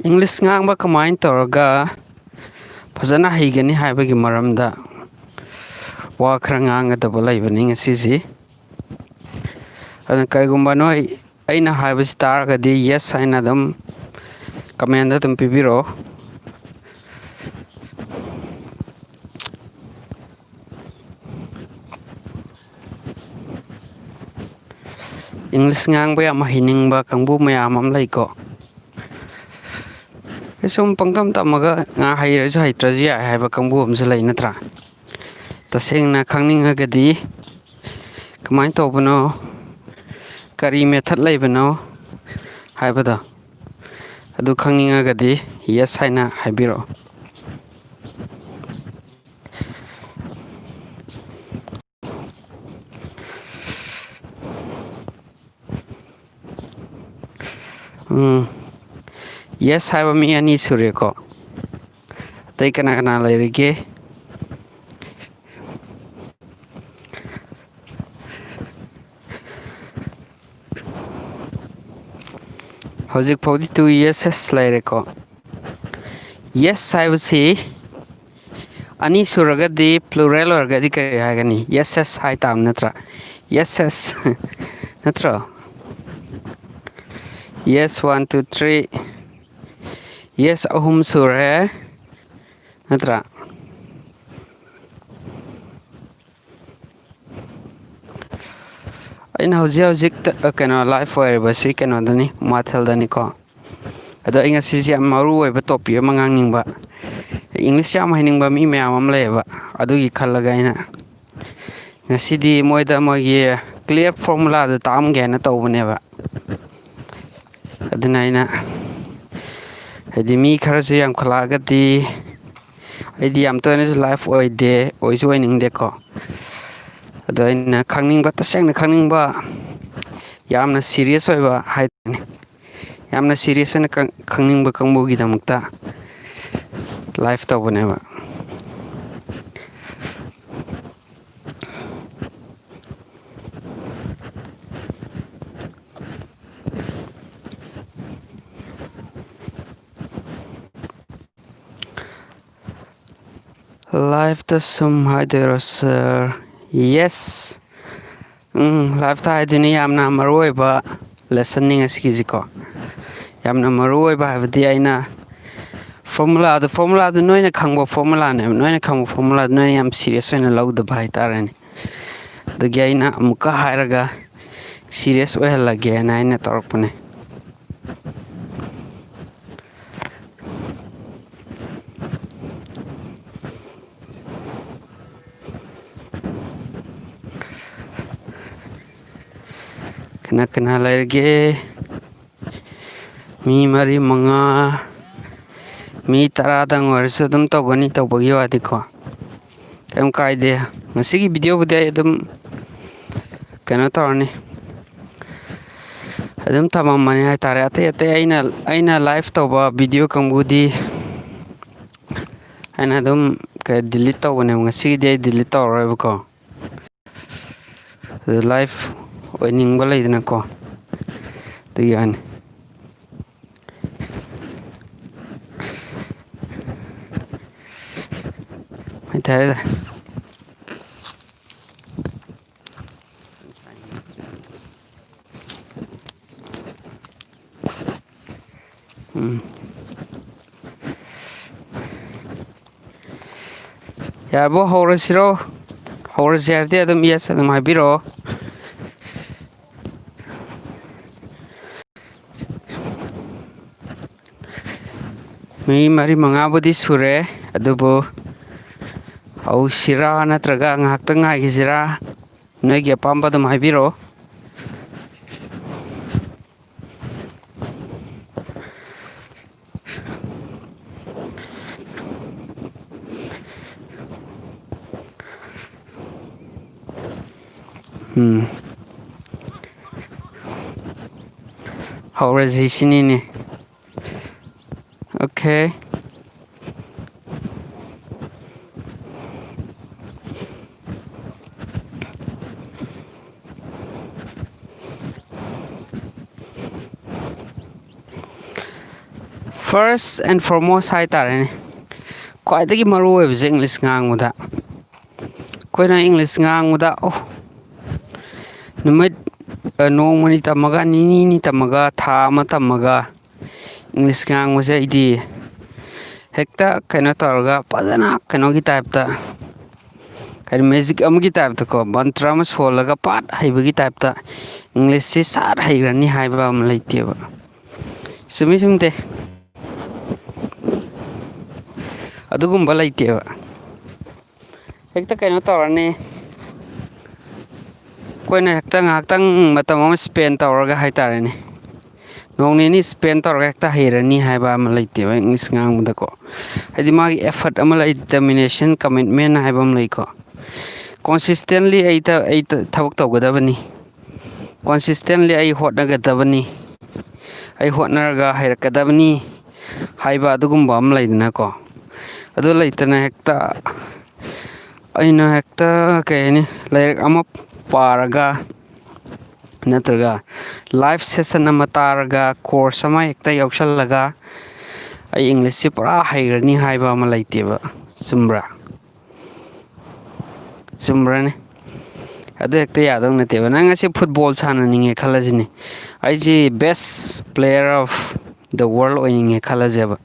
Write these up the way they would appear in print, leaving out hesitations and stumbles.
English ngangba kamain toroga Phajana Heigani haibagi maramda wa khara ngangadaba laibani ngasisi adana karigumba noi aina haibasi taragadi yes haina adum comment da pibiro. English ngangba yam hiningba kangbu mayam am laiko sum pangtam tamaga nga hairasu haitraji haiba kangbu amsa lai natra tasengna khangninghagadi kamain tobano kari method laibano haibada adu khangninghagadi yes haina haibiro. Yes haiba mi ani sureko tai kana lairige hojik phodi 2 years laireko yes haiba si ani suragadi plural orgadi kare hagani yes hai tam natra yes natra yes 1 2 3 yes ahum sure natra aina hojik kano life wire basi kano dani mathal dani ko ado inga sisi amaru weba topi mangang ningba English yam hiningba mi mayam am leba adugi khallaga ina ngasidi moida mogi clear formula da tam gena tawbaneba aduna ina hadi mi kharasu yam khalagadi aidi yam toina life oide oisu oiningde ko ado ina khangningba tasengna khangningba yamna serious oiba haitani yamna serious na khangningba kangbugi damakta life tawbaneba life the sum haideros yes life ta haidini yamna maroiba listening asigiziko yamna maroiba habdi aina formula the noina khangba formula ne noina khangba formula noina yam serious oina lawda bhai tarani dagi aina amuka hairaga serious oihalage na aina torpane kena lairge mi mari manga mi taradang warsu dum togani tobagi wadiko kem kaide masigi video bude dum kena torni adum tamam mani hai tare ate aina live toba video kambudi aina dum ka delete tobane ngasigi de delete toroibako live oining balai dina ko tiyan mai tare yarbo horasiro horasirde adum yes adum habiro mi mari mangabudi sure adubo au sira natraga ngakta ngai sira noigi apamba dum habiro horasi sinini okay First and foremost 하이따라네. ꯈ꯭ꯋꯥꯏꯗꯒꯤ ꯃꯔꯨ ꯑꯣꯏꯕꯁꯦ English ꯉꯥꯡꯕꯗ. ꯑꯩꯈꯣꯏꯅ English ꯉꯥꯡꯕꯗ ꯅꯨꯃꯤꯠ ꯅꯣꯡꯃꯅꯤ ꯇꯝꯃꯒ ꯅꯤꯅꯤ ꯇꯝꯃꯒ ꯊꯥ ꯑꯃ ꯇꯝꯃꯒ ꯏꯪꯂꯤꯁ ꯉꯥꯡꯕꯁꯦ ꯑꯩꯗꯤ ꯍꯦꯛꯇ ꯀꯩꯅꯣ ꯇꯧꯔꯒ ꯐꯖꯅ ꯀꯩꯅꯣꯒꯤ ꯇꯥꯏꯞꯇ ꯃꯦꯖꯤꯛ ꯑꯃꯒꯤ ꯇꯥꯏꯞꯇꯀꯣ ꯃꯟꯇ꯭ꯔ ꯑꯃ ꯁꯣꯜꯂꯒ ꯄꯥꯠ ꯍꯩꯕꯒꯤ ꯇꯥꯏꯞꯇ ꯏꯪꯂꯤꯁꯁꯤ ꯁꯥꯠ ꯍꯩꯈ꯭ꯔꯅꯤ ꯍꯥꯏꯕ ꯑꯃ ꯂꯩꯇꯦꯕ. ꯆꯨꯝꯃꯤ ꯆꯨꯝꯗꯦ ꯑꯗꯨꯒꯨꯝꯕ ꯂꯩꯇꯦꯕ. ꯍꯦꯛꯇ ꯀꯩꯅꯣ ꯇꯧꯔꯅꯤ. ꯑꯩꯈꯣꯏꯅ ꯍꯦꯛꯇ ꯉꯥꯏꯍꯥꯛꯇꯪ ꯃꯇꯝ ꯑꯃ ꯁ꯭ꯄꯦꯟ ꯇꯧꯔꯒ ꯍꯥꯏꯇꯥꯔꯦꯅꯦ. ꯅꯣꯡ ꯅꯤꯅꯤ ꯁ꯭ꯄꯦꯟ ꯇꯧꯔꯒ ꯍꯦꯛꯇ ꯍꯩꯔꯅꯤ ꯍꯥꯏꯕ ꯑꯃ ꯂꯩꯇꯦꯕ ꯏꯪꯂꯤꯁ ꯉꯥꯡꯕꯗꯀꯣ. ꯍꯥꯏꯗꯤ ꯃꯥꯒꯤ ꯑꯦꯐꯔꯠ ꯑꯃ ꯂꯩ, ꯗꯤꯇꯔꯃꯤꯅꯦꯁꯟ, ꯀꯃꯤꯠꯃꯦꯟ ꯍꯥꯏꯕ ꯑꯃ ꯂꯩꯀꯣ. ꯀꯣꯟꯁꯤꯁꯇꯦꯟꯂꯤ ꯑꯩ ꯊꯕꯛ ꯇꯧꯒꯗꯕꯅꯤ. ꯀꯣꯟꯁꯤꯁꯇꯦꯟꯂꯤ ꯑꯩ ꯍꯣꯠꯅꯒꯗꯕꯅꯤ. ꯑꯩ ꯍꯣꯠꯅꯔꯒ ꯍꯩꯔꯛꯀꯗꯕꯅꯤ ꯍꯥꯏꯕ ꯑꯗꯨꯒꯨꯝꯕ ꯑꯃ ꯂꯩꯗꯅꯀꯣ. ꯑꯗꯨ ꯂꯩꯇꯅ ꯍꯦꯛꯇ ꯑꯩꯅ ꯍꯦꯛꯇ ꯀꯩ ꯍꯥꯏꯅꯤ ꯂꯥꯏꯔꯤꯛ ꯑꯃ ꯄꯥꯔꯒ ꯅꯠꯇ꯭ꯔꯒ ꯂꯥꯏꯐ ꯁꯦꯁꯟ ꯑꯃ ꯇꯥꯔꯒ ꯀꯣꯔꯁ ꯑꯃ ꯍꯦꯛꯇ ꯌꯥꯎꯁꯜꯂꯒ ꯑꯩ ꯏꯪꯂꯤꯁꯁꯤ ꯄꯨꯔꯥ ꯍꯩꯔꯅꯤ ꯍꯥꯏꯕ ꯑꯃ ꯂꯩꯇꯦꯕ. ꯆꯨꯝꯕ꯭ꯔꯥ? ꯆꯨꯝꯕ꯭ꯔꯅꯦ? ꯑꯗꯨ ꯍꯦꯛꯇ ꯌꯥꯗꯧ ꯅꯠꯇꯦꯕ. ꯅꯪ ꯉꯁꯤ ꯐꯨꯠꯕꯣꯜ ꯁꯥꯟꯅꯅꯤꯡꯉꯦ ꯈꯜꯂꯁꯤꯅꯦ. ꯑꯩꯁꯤ best player of the world ꯑꯣꯏꯅꯤꯡꯉꯦ ꯈꯜꯂꯁꯦꯕ.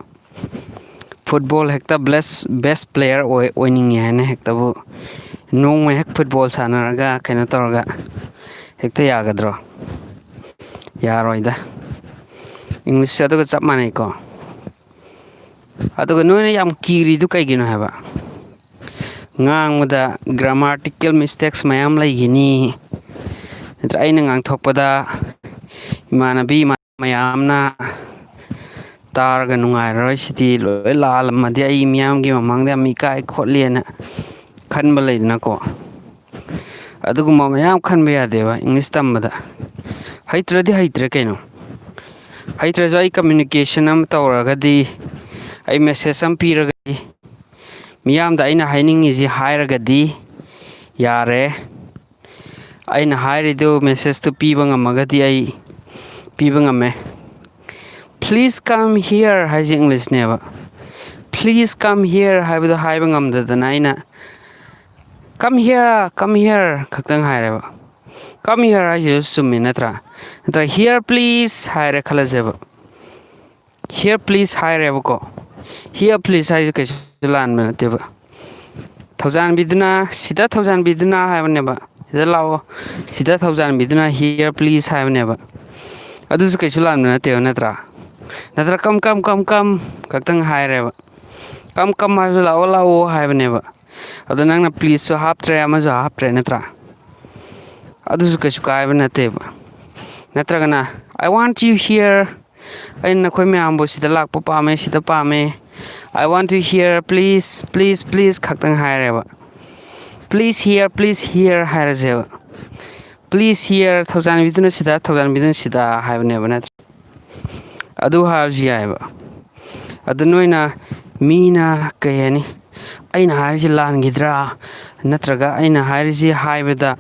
ꯐꯨꯠꯕꯣꯜ ꯍꯦꯛꯇ ꯕꯦꯁ ꯄ꯭ꯂꯦꯌꯔ ꯑꯣꯏꯅꯤꯡꯉꯦ ꯍꯥꯏꯅ ꯍꯦꯛꯇꯕꯨ ꯅꯣꯡꯃ ꯍꯦꯛ ꯐꯨꯠꯕꯣꯜ ꯁꯥꯟꯅꯔꯒ ꯀꯩꯅꯣ ꯇꯧꯔꯒ ꯍꯦꯛꯇ ꯌꯥꯒꯗ꯭ꯔꯣ? ꯌꯥꯔꯣꯏꯗ. ꯏꯪꯂꯤꯁꯁꯦ ꯑꯗꯨꯒ ꯆꯞ ꯃꯥꯟꯅꯩꯀꯣ. ꯑꯗꯨꯒ ꯅꯣꯏꯅ ꯌꯥꯝ ꯀꯤꯔꯤꯗꯨ ꯀꯩꯒꯤꯅꯣ ꯍꯥꯏꯕ. ꯉꯥꯡꯕꯗ ꯒ꯭ꯔꯥꯃꯥꯔꯇꯤꯀꯦꯜ ꯃꯤꯁꯇꯦꯛꯁ ꯃꯌꯥꯝ ꯂꯩꯈꯤꯅꯤ. ꯅꯠꯇ꯭ꯔ ꯑꯩꯅ ꯉꯥꯡꯊꯣꯛꯄꯗ ꯏꯃꯥꯟꯅꯕꯤ ꯃꯌꯥꯝꯅ ꯇꯥꯔꯒ ꯅꯨꯡꯉꯥꯏꯔꯔꯣꯏ, ꯁꯤꯗꯤ ꯂꯣꯏ ꯂꯥꯜꯂꯝꯃꯗꯤ ꯑꯩ ꯃꯤꯌꯥꯝꯒꯤ ꯃꯃꯥꯡꯗ ꯌꯥꯝ ꯏꯀꯥꯏ ꯈꯣꯠꯂꯦꯅ ꯈꯟꯕ ꯂꯩꯗꯅꯀꯣ. ꯑꯗꯨꯒꯨꯝꯕ ꯃꯌꯥꯝ ꯈꯟꯕ ꯌꯥꯗꯦꯕ ꯏꯪꯂꯤꯁ ꯇꯝꯕꯗ. ꯍꯩꯇ꯭ꯔꯗꯤ ꯍꯩꯇ꯭ꯔꯦ ꯀꯩꯅꯣ. ꯍꯩꯇ꯭ꯔꯁꯨ ꯑꯩ ꯀꯝꯃ꯭ꯌꯨꯅꯤꯀꯦꯁꯟ ꯑꯃ ꯇꯧꯔꯒꯗꯤ, ꯑꯩ ꯃꯦꯁꯦꯖ ꯑꯃ ꯄꯤꯔꯒꯗꯤ, ꯃꯤꯌꯥꯝꯗ ꯑꯩꯅ ꯍꯥꯏꯅꯤꯡꯉꯤꯁꯤ ꯍꯥꯏꯔꯒꯗꯤ ꯌꯥꯔꯦ. ꯑꯩꯅ ꯍꯥꯏꯔꯤꯗꯨ ꯃꯦꯁꯦꯖꯇꯨ ꯄꯤꯕ ꯉꯝꯃꯒꯗꯤ ꯑꯩ ꯄꯤꯕ ꯉꯝꯃꯦ. ꯄ꯭ꯂꯤꯖ ꯀꯝ ꯍꯤꯌꯔ ꯍꯥꯏꯁꯦ ꯏꯪꯂꯤꯁꯅꯦꯕ. ꯄ꯭ꯂꯤꯖ ꯀꯝ ꯍꯤꯌꯔ ꯍꯥꯏꯕꯗꯣ ꯍꯥꯏꯕ ꯉꯝꯗꯗꯅ ꯑꯩꯅ ꯀꯝ ꯍꯤꯌꯔ ꯈꯛꯇꯪ ꯍꯥꯏꯔꯦꯕ. ꯀꯝ ꯍꯤꯌꯔ ꯍꯥꯏꯁꯤꯁꯨ ꯆꯨꯝꯃꯤ ꯅꯠꯇ꯭ꯔꯥ? ꯅꯠꯇ꯭ꯔꯒ ꯍꯤꯌꯔ ꯄ꯭ꯂꯤꯖ ꯍꯥꯏꯔꯦ ꯈꯜꯂꯁꯦꯕ. ꯍꯤꯌꯔ ꯄ꯭ꯂꯤꯖ ꯍꯥꯏꯔꯦꯕꯀꯣ. ꯍꯤꯌꯔ ꯄ꯭ꯂꯤꯖ ꯍꯥꯏꯁꯦ ꯀꯩꯁꯨ ꯂꯥꯟꯕ ꯅꯠꯇꯦꯕ. ꯁꯤꯗ ꯊꯧꯖꯥꯟꯕꯤꯗꯨꯅ ꯍꯥꯏꯕꯅꯦꯕ. ꯁꯤꯗ ꯂꯥꯛꯑꯣ. ꯁꯤꯗ ꯊꯧꯖꯥꯟꯕꯤꯗꯨꯅ ꯍꯤꯌꯔ ꯄ꯭ꯂꯤꯖ ꯍꯥꯏꯕꯅꯦꯕ. ꯑꯗꯨꯁꯨ ꯀꯩꯁꯨ ꯂꯥꯟꯕ ꯅꯠꯇꯦꯕ ꯅꯠꯇ꯭ꯔꯥ? ꯅꯠꯇ꯭ꯔ ꯀꯝ ꯈꯛꯇꯪ ꯍꯥꯏꯔꯦꯕ. ꯀꯝ ꯍꯥꯏꯕꯁꯨ ꯂꯥꯛꯑꯣ ꯂꯥꯛꯑꯣ ꯍꯥꯏꯕꯅꯦꯕ. ꯑꯗꯣ ꯅꯪꯅ ꯄ꯭ꯂꯤꯖꯁꯨ ꯍꯥꯞꯇ꯭ꯔꯦ, ꯑꯃꯁꯨ ꯍꯥꯞꯇ꯭ꯔꯦ ꯅꯠꯇ꯭ꯔꯥ? ꯑꯗꯨꯁꯨ ꯀꯩꯁꯨ ꯀꯥꯏꯕ ꯅꯠꯇꯦꯕ. ꯅꯠꯇ꯭ꯔꯒꯅ ꯑꯥꯏ ꯋꯥꯟꯠ ꯌꯨ ꯍꯤꯌꯔ, ꯑꯩꯅ ꯅꯈꯣꯏ ꯃꯌꯥꯝꯕꯨ ꯁꯤꯗ ꯂꯥꯛꯄ ꯄꯥꯝꯃꯦ, ꯁꯤꯗ ꯄꯥꯝꯃꯦ. I want you here please, please, please ꯈꯛꯇꯪ ꯍꯥꯏꯔꯦꯕ. Please hair ꯍꯥꯏꯔꯁꯦꯕ. ꯄ꯭ꯂꯤꯖ ꯍꯤꯌꯔ, ꯊꯧꯖꯥꯟꯕꯤꯗꯨꯅ ꯁꯤꯗ, ꯊꯧꯖꯥꯟꯕꯤꯗꯨꯅ ꯁꯤꯗ ꯍꯥꯏꯕꯅꯦꯕ ꯅꯠꯇ꯭ꯔꯥ? ꯑꯗꯨ ꯍꯥꯏꯔꯁꯨ ꯌꯥꯏꯑꯕ. ꯑꯗꯨ ꯅꯣꯏꯅ ꯃꯤꯅ ꯀꯩ ꯍꯥꯏꯅꯤ ꯑꯩꯅ ꯍꯥꯏꯔꯤꯁꯤ ꯂꯥꯟꯈꯤꯗ꯭ꯔꯥ, ꯅꯠꯇ꯭ꯔꯒ ꯑꯩꯅ ꯍꯥꯏꯔꯤꯁꯤ ꯍꯥꯏꯕꯗ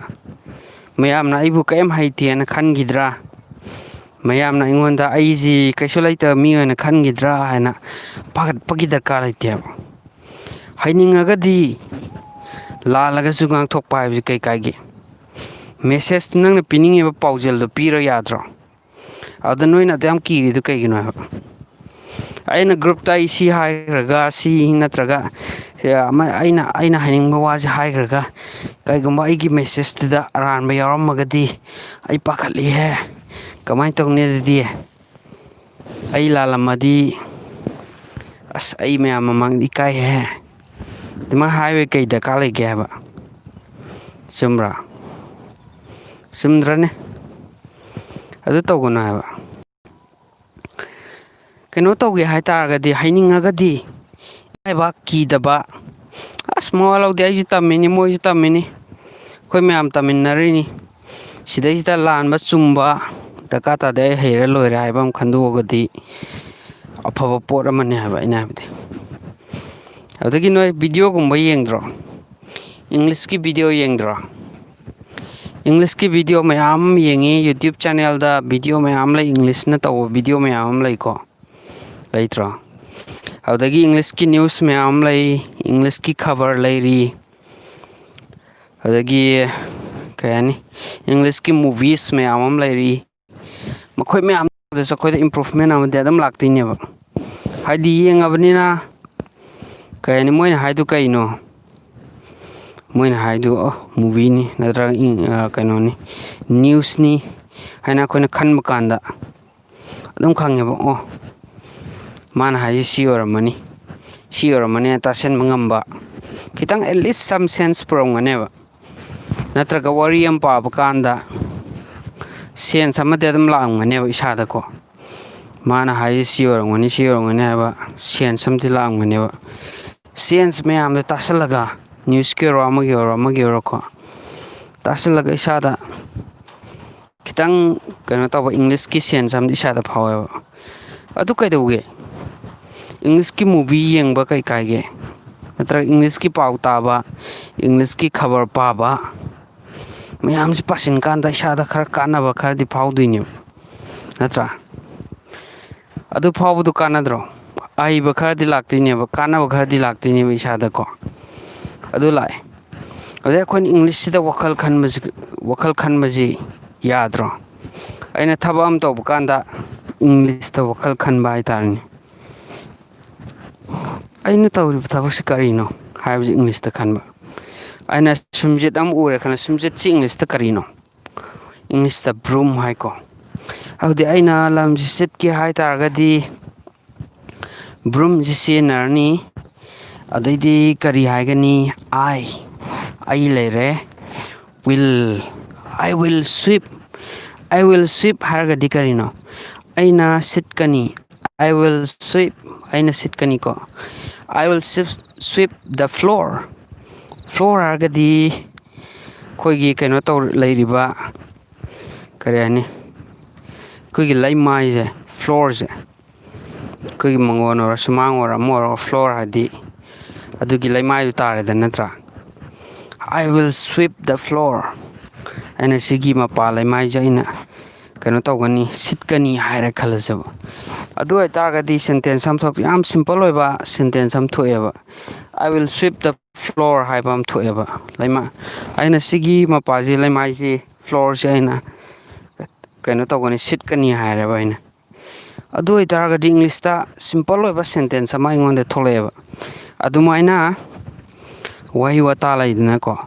ꯃꯌꯥꯝꯅ ꯑꯩꯕꯨ ꯀꯔꯤꯝ ꯍꯩꯇꯦꯅ ꯈꯟꯈꯤꯗ꯭ꯔꯥ, ꯃꯌꯥꯝꯅ ꯑꯩꯉꯣꯟꯗ ꯑꯩꯁꯤ ꯀꯩꯁꯨ ꯂꯩꯇꯕ ꯃꯤ ꯑꯣꯏꯅ ꯈꯟꯈꯤꯗ꯭ꯔꯥ ꯍꯥꯏꯅ ꯄꯥꯈꯠꯄꯒꯤ ꯗꯔꯀꯥꯔ ꯂꯩꯇꯦꯕ. ꯍꯩꯅꯤꯡꯉꯒꯗꯤ ꯂꯥꯜꯂꯒꯁꯨ ꯉꯥꯡꯊꯣꯛꯄ ꯍꯥꯏꯕꯁꯤ ꯀꯩ ꯀꯥꯏꯒꯦ? ꯃꯦꯁꯦꯖꯇꯨ ꯅꯪꯅ ꯄꯤꯅꯤꯡꯉꯤꯕ ꯄꯥꯎꯖꯦꯜꯗꯣ ꯄꯤꯔ ꯌꯥꯗ꯭ꯔꯣ? ꯑꯗꯨꯗ ꯅꯣꯏꯅ ꯑꯗꯨ ꯌꯥꯝ ꯀꯤꯔꯤꯗꯨ ꯀꯩꯒꯤꯅꯣ ꯍꯥꯏꯕ. ꯑꯩꯅ ꯒ꯭ꯔꯨꯞꯇ ꯑꯩ ꯁꯤ ꯍꯥꯏꯈ꯭ꯔꯒ, ꯁꯤ ꯅꯠꯇ꯭ꯔꯒ ꯑꯩꯅ ꯍꯥꯏꯅꯤꯡꯕ ꯋꯥꯁꯦ ꯍꯥꯏꯈ꯭ꯔꯒ ꯀꯩꯒꯨꯝꯕ ꯑꯩꯒꯤ ꯃꯦꯁꯦꯖꯇꯨꯗ ꯑꯔꯥꯟꯕ ꯌꯥꯎꯔꯝꯃꯒꯗꯤ ꯑꯩ ꯄꯥꯈꯠꯂꯤꯍꯦ. ꯀꯃꯥꯏꯅ ꯇꯧꯅꯤ ꯑꯗꯨꯗꯤ? ꯑꯩ ꯂꯥꯜꯂꯝꯃꯗꯤ ꯑꯁ ꯑꯩ ꯃꯌꯥꯝ ꯃꯃꯥꯡꯗ ꯏꯀꯥꯏꯍꯦ. ꯑꯗꯨꯃꯥꯏꯅ ꯍꯥꯏꯕꯒꯤ ꯀꯩ ꯗꯔꯀꯥꯔ ꯂꯩꯒꯦ ꯍꯥꯏꯕ. ꯆꯨꯝꯕ꯭ꯔꯥ? ꯆꯨꯝꯗ꯭ꯔꯅꯦ? ꯑꯗꯨ ꯇꯧꯒꯅꯨ ꯍꯥꯏꯕ. ꯀꯩꯅꯣ ꯇꯧꯒꯦ ꯍꯥꯏꯇꯥꯔꯒꯗꯤ, ꯍꯩꯅꯤꯡꯉꯒꯗꯤ ꯏꯀꯥꯏꯕ, ꯀꯤꯗꯕ, ꯑꯁ ꯃꯋꯥ ꯂꯧꯗꯦ, ꯑꯩꯁꯨ ꯇꯝꯃꯤꯅꯤ, ꯃꯣꯏꯁꯨ ꯇꯝꯃꯤꯅꯤ, ꯑꯩꯈꯣꯏ ꯃꯌꯥꯝ ꯇꯝꯃꯤꯟꯅꯔꯤꯅꯤ, ꯁꯤꯗꯩꯁꯤꯗ ꯂꯥꯟꯕ ꯆꯨꯝꯕ ꯗꯔꯀꯥꯔ ꯇꯥꯗꯦ, ꯑꯩ ꯍꯩꯔ ꯂꯣꯏꯔꯦ ꯍꯥꯏꯕ ꯑꯃ ꯈꯟꯗꯣꯛꯑꯒꯗꯤ ꯑꯐꯕ ꯄꯣꯠ ꯑꯃꯅꯤ ꯍꯥꯏꯕ ꯑꯩꯅ ꯍꯥꯏꯕꯗꯤ. ꯑꯗꯨꯗꯒꯤ ꯅꯣꯏ ꯚꯤꯗꯤꯑꯣꯒꯨꯝꯕ ꯌꯦꯡꯗ꯭ꯔꯣ? ꯏꯪꯂꯤꯁꯀꯤ ꯚꯤꯗꯤꯑꯣ ꯌꯦꯡꯗ꯭ꯔꯣ? ꯏꯪꯂꯤꯁꯀꯤ ꯚꯤꯗꯤꯑꯣ ꯃꯌꯥꯝ ꯑꯃ ꯌꯦꯡꯉꯤ ꯌꯨꯇ꯭ꯌꯨꯕ ꯆꯦꯅꯦꯜꯗ. ꯚꯤꯗꯤꯑꯣ ꯃꯌꯥꯝ ꯂꯩ, ꯏꯪꯂꯤꯁꯅ ꯇꯧꯕ ꯚꯤꯗꯤꯑꯣ ꯃꯌꯥꯝ ꯑꯃ ꯂꯩꯀꯣ. ꯂꯩꯇ꯭ꯔꯣ ꯑꯗꯨꯗꯒꯤ ꯏꯪꯂꯤꯁꯀꯤ ꯅ꯭ꯌꯨꯁ ꯃꯌꯥꯝ ꯂꯩ ꯏꯪꯂꯤꯁꯀꯤ ꯈꯕꯔ ꯂꯩꯔꯤ ꯑꯗꯒꯤ ꯀꯩ ꯍꯥꯏꯅꯤ ꯏꯪꯂꯤꯁꯀꯤ ꯃꯨꯚꯤꯁ ꯃꯌꯥꯝ ꯑꯃ ꯂꯩꯔꯤ ꯃꯈꯣꯏ ꯃꯌꯥꯝꯗꯁꯨ ꯑꯩꯈꯣꯏꯗ ꯏꯝꯄ꯭ꯔꯨꯚꯃꯦꯟ ꯑꯃꯗꯤ ꯑꯗꯨꯝ ꯂꯥꯛꯇꯣꯏꯅꯦꯕ ꯍꯥꯏꯗꯤ ꯌꯦꯡꯉꯕꯅꯤꯅ ꯀꯩ ꯍꯥꯏꯅꯤ ꯃꯣꯏꯅ ꯍꯥꯏꯗꯨ ꯀꯩꯅꯣ ꯃꯣꯏꯅ ꯍꯥꯏꯗꯨ ꯃꯨꯚꯤꯅꯤ ꯅꯠꯇ꯭ꯔꯒ ꯀꯩꯅꯣꯅꯤ ꯅ꯭ꯌꯨꯁꯅꯤ ꯍꯥꯏꯅ ꯑꯩꯈꯣꯏꯅ ꯈꯟꯕ ꯀꯥꯟꯗ ꯑꯗꯨꯝ ꯈꯪꯉꯦꯕ ꯃꯥꯅ ꯍꯥꯏꯁꯤ ꯁꯤ ꯑꯣꯏꯔꯝꯃꯅꯤ ꯇꯥꯁꯟꯕ ꯉꯝꯕ ꯈꯤꯇꯪ ꯑꯦꯠꯂꯤꯁ ꯁꯝ ꯁꯦꯟꯁ ꯄꯨꯔꯝꯒꯅꯦꯕ ꯅꯠꯇ꯭ꯔꯒ ꯋꯥꯔꯤ ꯑꯃ ꯄꯥꯕ ꯀꯥꯟꯗ ꯁꯦꯟꯁ ꯑꯃꯗꯤ ꯑꯗꯨꯝ ꯂꯥꯛꯑꯝꯒꯅꯦꯕ ꯏꯁꯥꯗꯀꯣ ꯃꯥꯅ ꯍꯥꯏꯁꯤ ꯁꯤ ꯑꯣꯏꯔꯝꯒꯅꯤ ꯍꯥꯏꯕ ꯁꯦꯟꯁ ꯑꯃꯗꯤ ꯂꯥꯛꯑꯝꯒꯅꯦꯕ ꯁꯦꯟꯁ ꯃꯌꯥꯝꯗꯣ ꯇꯥꯁꯜꯂꯒ ꯅ꯭ꯌꯨꯁꯀꯤ ꯑꯣꯏꯔꯣ ꯑꯃꯒꯤ ꯑꯣꯏꯔꯣꯀꯣ ꯇꯥꯁꯜꯂꯒ ꯏꯁꯥꯗ ꯈꯤꯇꯪ ꯀꯩꯅꯣ ꯇꯧꯕ ꯏꯪꯂꯤꯁꯀꯤ ꯁꯦꯟꯁ ꯑꯃꯗꯤ ꯏꯁꯥꯗ ꯐꯥꯎꯋꯦꯕ ꯑꯗꯨ ꯀꯩꯗꯧꯒꯦ ꯏꯪꯂꯤꯁꯀꯤ ꯃꯨꯚꯤ ꯌꯦꯡꯕ ꯀꯩ ꯀꯥꯏꯒꯦ ꯅꯠꯇ꯭ꯔꯒ ꯏꯪꯂꯤꯁꯀꯤ ꯄꯥꯎ ꯇꯥꯕ ꯏꯪꯂꯤꯁꯀꯤ ꯈꯕꯔ ꯄꯥꯕ ꯃꯌꯥꯝꯁꯤ ꯄꯥꯁꯤꯟ ꯀꯥꯟꯗ ꯏꯁꯥꯗ ꯈꯔ ꯀꯥꯟꯅꯕ ꯈꯔꯗꯤ ꯐꯥꯎꯗꯣꯏꯅꯦꯕ ꯅꯠꯇ꯭ꯔꯥ ꯑꯗꯨ ꯐꯥꯎꯕꯗꯨ ꯀꯥꯟꯅꯗ꯭ꯔꯣ ꯑꯍꯩꯕ ꯈꯔꯗꯤ ꯂꯥꯛꯇꯣꯏꯅꯦꯕ ꯀꯥꯟꯅꯕ ꯈꯔꯗꯤ ꯂꯥꯛꯇꯣꯏꯅꯦꯕ ꯏꯁꯥꯗꯀꯣ ꯑꯗꯨ ꯂꯥꯛꯑꯦ ꯑꯗꯩ ꯑꯩꯈꯣꯏꯅ ꯏꯪꯂꯤꯁꯁꯤꯗ ꯋꯥꯈꯜ ꯈꯟꯕꯁꯤ ꯌꯥꯗ꯭ꯔꯣ ꯑꯩꯅ ꯊꯕꯛ ꯑꯃ ꯇꯧꯕ ꯀꯥꯟꯗ ꯏꯪꯂꯤꯁꯇ ꯋꯥꯈꯜ ꯈꯟꯕ ꯍꯥꯏꯇꯥꯔꯦꯅꯦ ꯑꯩꯅ ꯇꯧꯔꯤꯕ ꯊꯕꯛꯁꯤ ꯀꯔꯤꯅꯣ ꯍꯥꯏꯕꯁꯤ ꯏꯪꯂꯤꯁꯇ ꯈꯟꯕ ꯑꯩꯅ ꯁꯨꯝꯖꯤꯠ ꯑꯃ ꯎꯔꯦ ꯈꯜꯂꯣ ꯁꯨꯝꯖꯤꯠꯁꯤ ꯏꯪꯂꯤꯁꯇ ꯀꯔꯤꯅꯣ ꯏꯪꯂꯤꯁꯇ ꯕ꯭ꯔꯨꯝ ꯍꯥꯏꯀꯣ ꯑꯗꯨꯗꯤ ꯑꯩꯅ ꯂꯝꯁꯤ ꯁꯤꯠꯀꯦ ꯍꯥꯏꯇꯥꯔꯒꯗꯤ ꯕ꯭ꯔꯨꯝꯁꯤ ꯁꯤꯖꯤꯟꯅꯔꯅꯤ ꯑꯗꯩꯗꯤ ꯀꯔꯤ ꯍꯥꯏꯒꯅꯤ ꯑꯩ ꯂꯩꯔꯦ ꯑꯥꯏ ꯋꯤꯜ ꯁ꯭ꯋꯤꯞ ꯍꯥꯏꯔꯒꯗꯤ ꯀꯔꯤꯅꯣ ꯑꯩꯅ ꯁꯤꯠꯀꯅꯤ ꯑꯥꯏ ꯋꯤꯜ ꯁ꯭ꯋꯤꯞ ꯑꯩꯅ ꯁꯤꯠꯀꯅꯤꯀꯣ ꯑꯥꯏ ꯋꯤꯜ ꯁ꯭ꯋꯤꯞ ꯗ ꯐ꯭ꯂꯣꯔ ꯍꯥꯏꯔꯒꯗꯤ ꯑꯩꯈꯣꯏꯒꯤ ꯀꯩꯅꯣ ꯂꯩꯔꯤꯕ ꯀꯔꯤ ꯍꯥꯏꯅꯤ ꯑꯩꯈꯣꯏꯒꯤ ꯂꯩꯃꯥꯏꯁꯦ ꯐ꯭ꯂꯣꯔꯁꯦ ꯑꯩꯈꯣꯏꯒꯤ ꯃꯪꯒꯣꯟ ꯑꯣꯏꯔꯣ ꯁꯨꯃꯥꯡ ꯑꯣꯏꯔꯣ ꯑꯃ ꯑꯣꯏꯔꯣ ꯐ꯭ꯂꯣꯔ ꯍꯥꯏꯗꯤ ꯑꯗꯨꯒꯤ ꯂꯩꯃꯥꯏꯗꯨ ꯇꯥꯔꯦꯗ ꯅꯠꯇ꯭ꯔꯥ ꯑꯥꯏ ꯋꯤꯜ ꯁ꯭ꯋꯤꯞ ꯗ ꯐ꯭ꯂꯣꯔ ꯑꯩꯅ ꯁꯤꯒꯤ ꯃꯄꯥ ꯂꯩꯃꯥꯏꯁꯦ ꯑꯩꯅ ꯀꯩꯅꯣ ꯇꯧꯒꯅꯤ ꯁꯤꯠꯀꯅꯤ ꯍꯥꯏꯔ ꯈꯜꯂꯁꯦꯕ ꯑꯗꯨ ꯑꯣꯏꯇꯥꯔꯒꯗꯤ ꯁꯦꯟꯇꯦꯟꯁ ꯑꯃ ꯊꯣꯛꯄ ꯌꯥꯝ ꯁꯤꯝꯄꯜ ꯑꯣꯏꯕ ꯁꯦꯟꯇꯦꯟꯁ ꯑꯃ ꯊꯣꯛꯑꯦꯕ ꯑꯥꯏ ꯋꯤꯜ ꯁ꯭ꯋꯤꯞ ꯗ ꯐ꯭ꯂꯣꯔ ꯍꯥꯏꯕ ꯑꯃ ꯊꯣꯛꯑꯦꯕ ꯑꯩꯅ ꯁꯤꯒꯤ ꯃꯄꯥꯁꯤ ꯂꯩꯃꯥꯏꯁꯤ ꯐ꯭ꯂꯣꯔꯁꯦ ꯑꯩꯅ ꯀꯩꯅꯣ ꯇꯧꯒꯅꯤ ꯁꯤꯠꯀꯅꯤ ꯍꯥꯏꯔꯦꯕ ꯑꯩꯅ ꯑꯗꯨ ꯑꯣꯏꯇꯥꯔꯒꯗꯤ ꯏꯪꯂꯤꯁꯇ ꯁꯤꯝꯄꯜ ꯑꯣꯏꯕ ꯁꯦꯟꯇꯦꯟꯁ ꯑꯃ ꯑꯩꯉꯣꯟꯗ ꯊꯣꯛꯂꯛꯑꯦꯕ ꯑꯗꯨꯃꯥꯏꯅ ꯋꯥꯍꯩ ꯋꯥꯇꯥ ꯂꯩꯗꯅꯀꯣ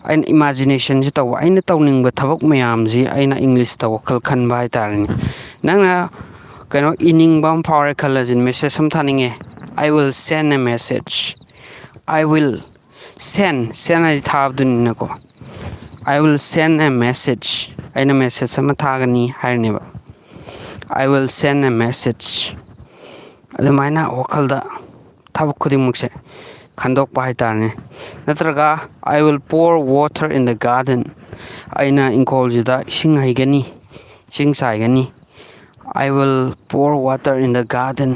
ꯑꯩꯅ ꯏꯃꯥꯖꯤꯅꯦꯁꯟꯁꯤ ꯇꯧꯕ ꯑꯩꯅ ꯇꯧꯅꯤꯡꯕ ꯊꯕꯛ ꯃꯌꯥꯝꯁꯤ ꯑꯩꯅ ꯏꯪꯂꯤꯁꯇ ꯋꯥꯈꯜ ꯈꯟꯕ ꯍꯥꯏꯇꯥꯔꯦꯅꯦ ꯅꯪꯅ ꯀꯩꯅꯣ ꯏꯅꯤꯡꯕ ꯑꯃ ꯐꯥꯎꯔꯦ ꯈꯜꯂꯁꯤ ꯃꯦꯁꯦꯖ ꯑꯃ ꯊꯥꯅꯤꯡꯉꯦ ꯑꯥꯏ ꯋꯤꯜ ꯁꯦꯟ ꯑꯦ ꯃꯦꯁꯦꯖ ꯑꯥꯏ ꯋꯤꯜ ꯁꯦꯟ ꯍꯥꯏꯗꯤ ꯊꯥꯕꯗꯨꯅꯤꯅꯀꯣ ꯑꯥꯏ ꯋꯤꯜ ꯁꯦꯟ ꯑꯦ ꯃꯦꯁꯦꯖ ꯑꯩꯅ ꯃꯦꯁꯦꯖ ꯑꯃ ꯊꯥꯒꯅꯤ ꯍꯥꯏꯔꯅꯦꯕ ꯑꯥꯏ ꯋꯤꯜ ꯁꯦꯟ ꯑꯦ ꯃꯦꯁꯦꯖ ꯑꯗꯨꯃꯥꯏꯅ ꯋꯥꯈꯜꯗ ꯊꯕꯛ ꯈꯨꯗꯤꯡꯃꯛꯁꯦ ꯈꯟꯗꯣꯛꯄ ꯍꯥꯏꯇꯥꯔꯦꯅꯦ ꯅꯠꯇ꯭ꯔꯒ I will pour water in the garden ꯑꯩꯅ ꯏꯪꯈꯣꯜꯁꯤꯗ ꯏꯁꯤꯡ ꯍꯩꯒꯅꯤ ꯏꯁꯤꯡ ꯆꯥꯏꯒꯅꯤ I will pour water in the garden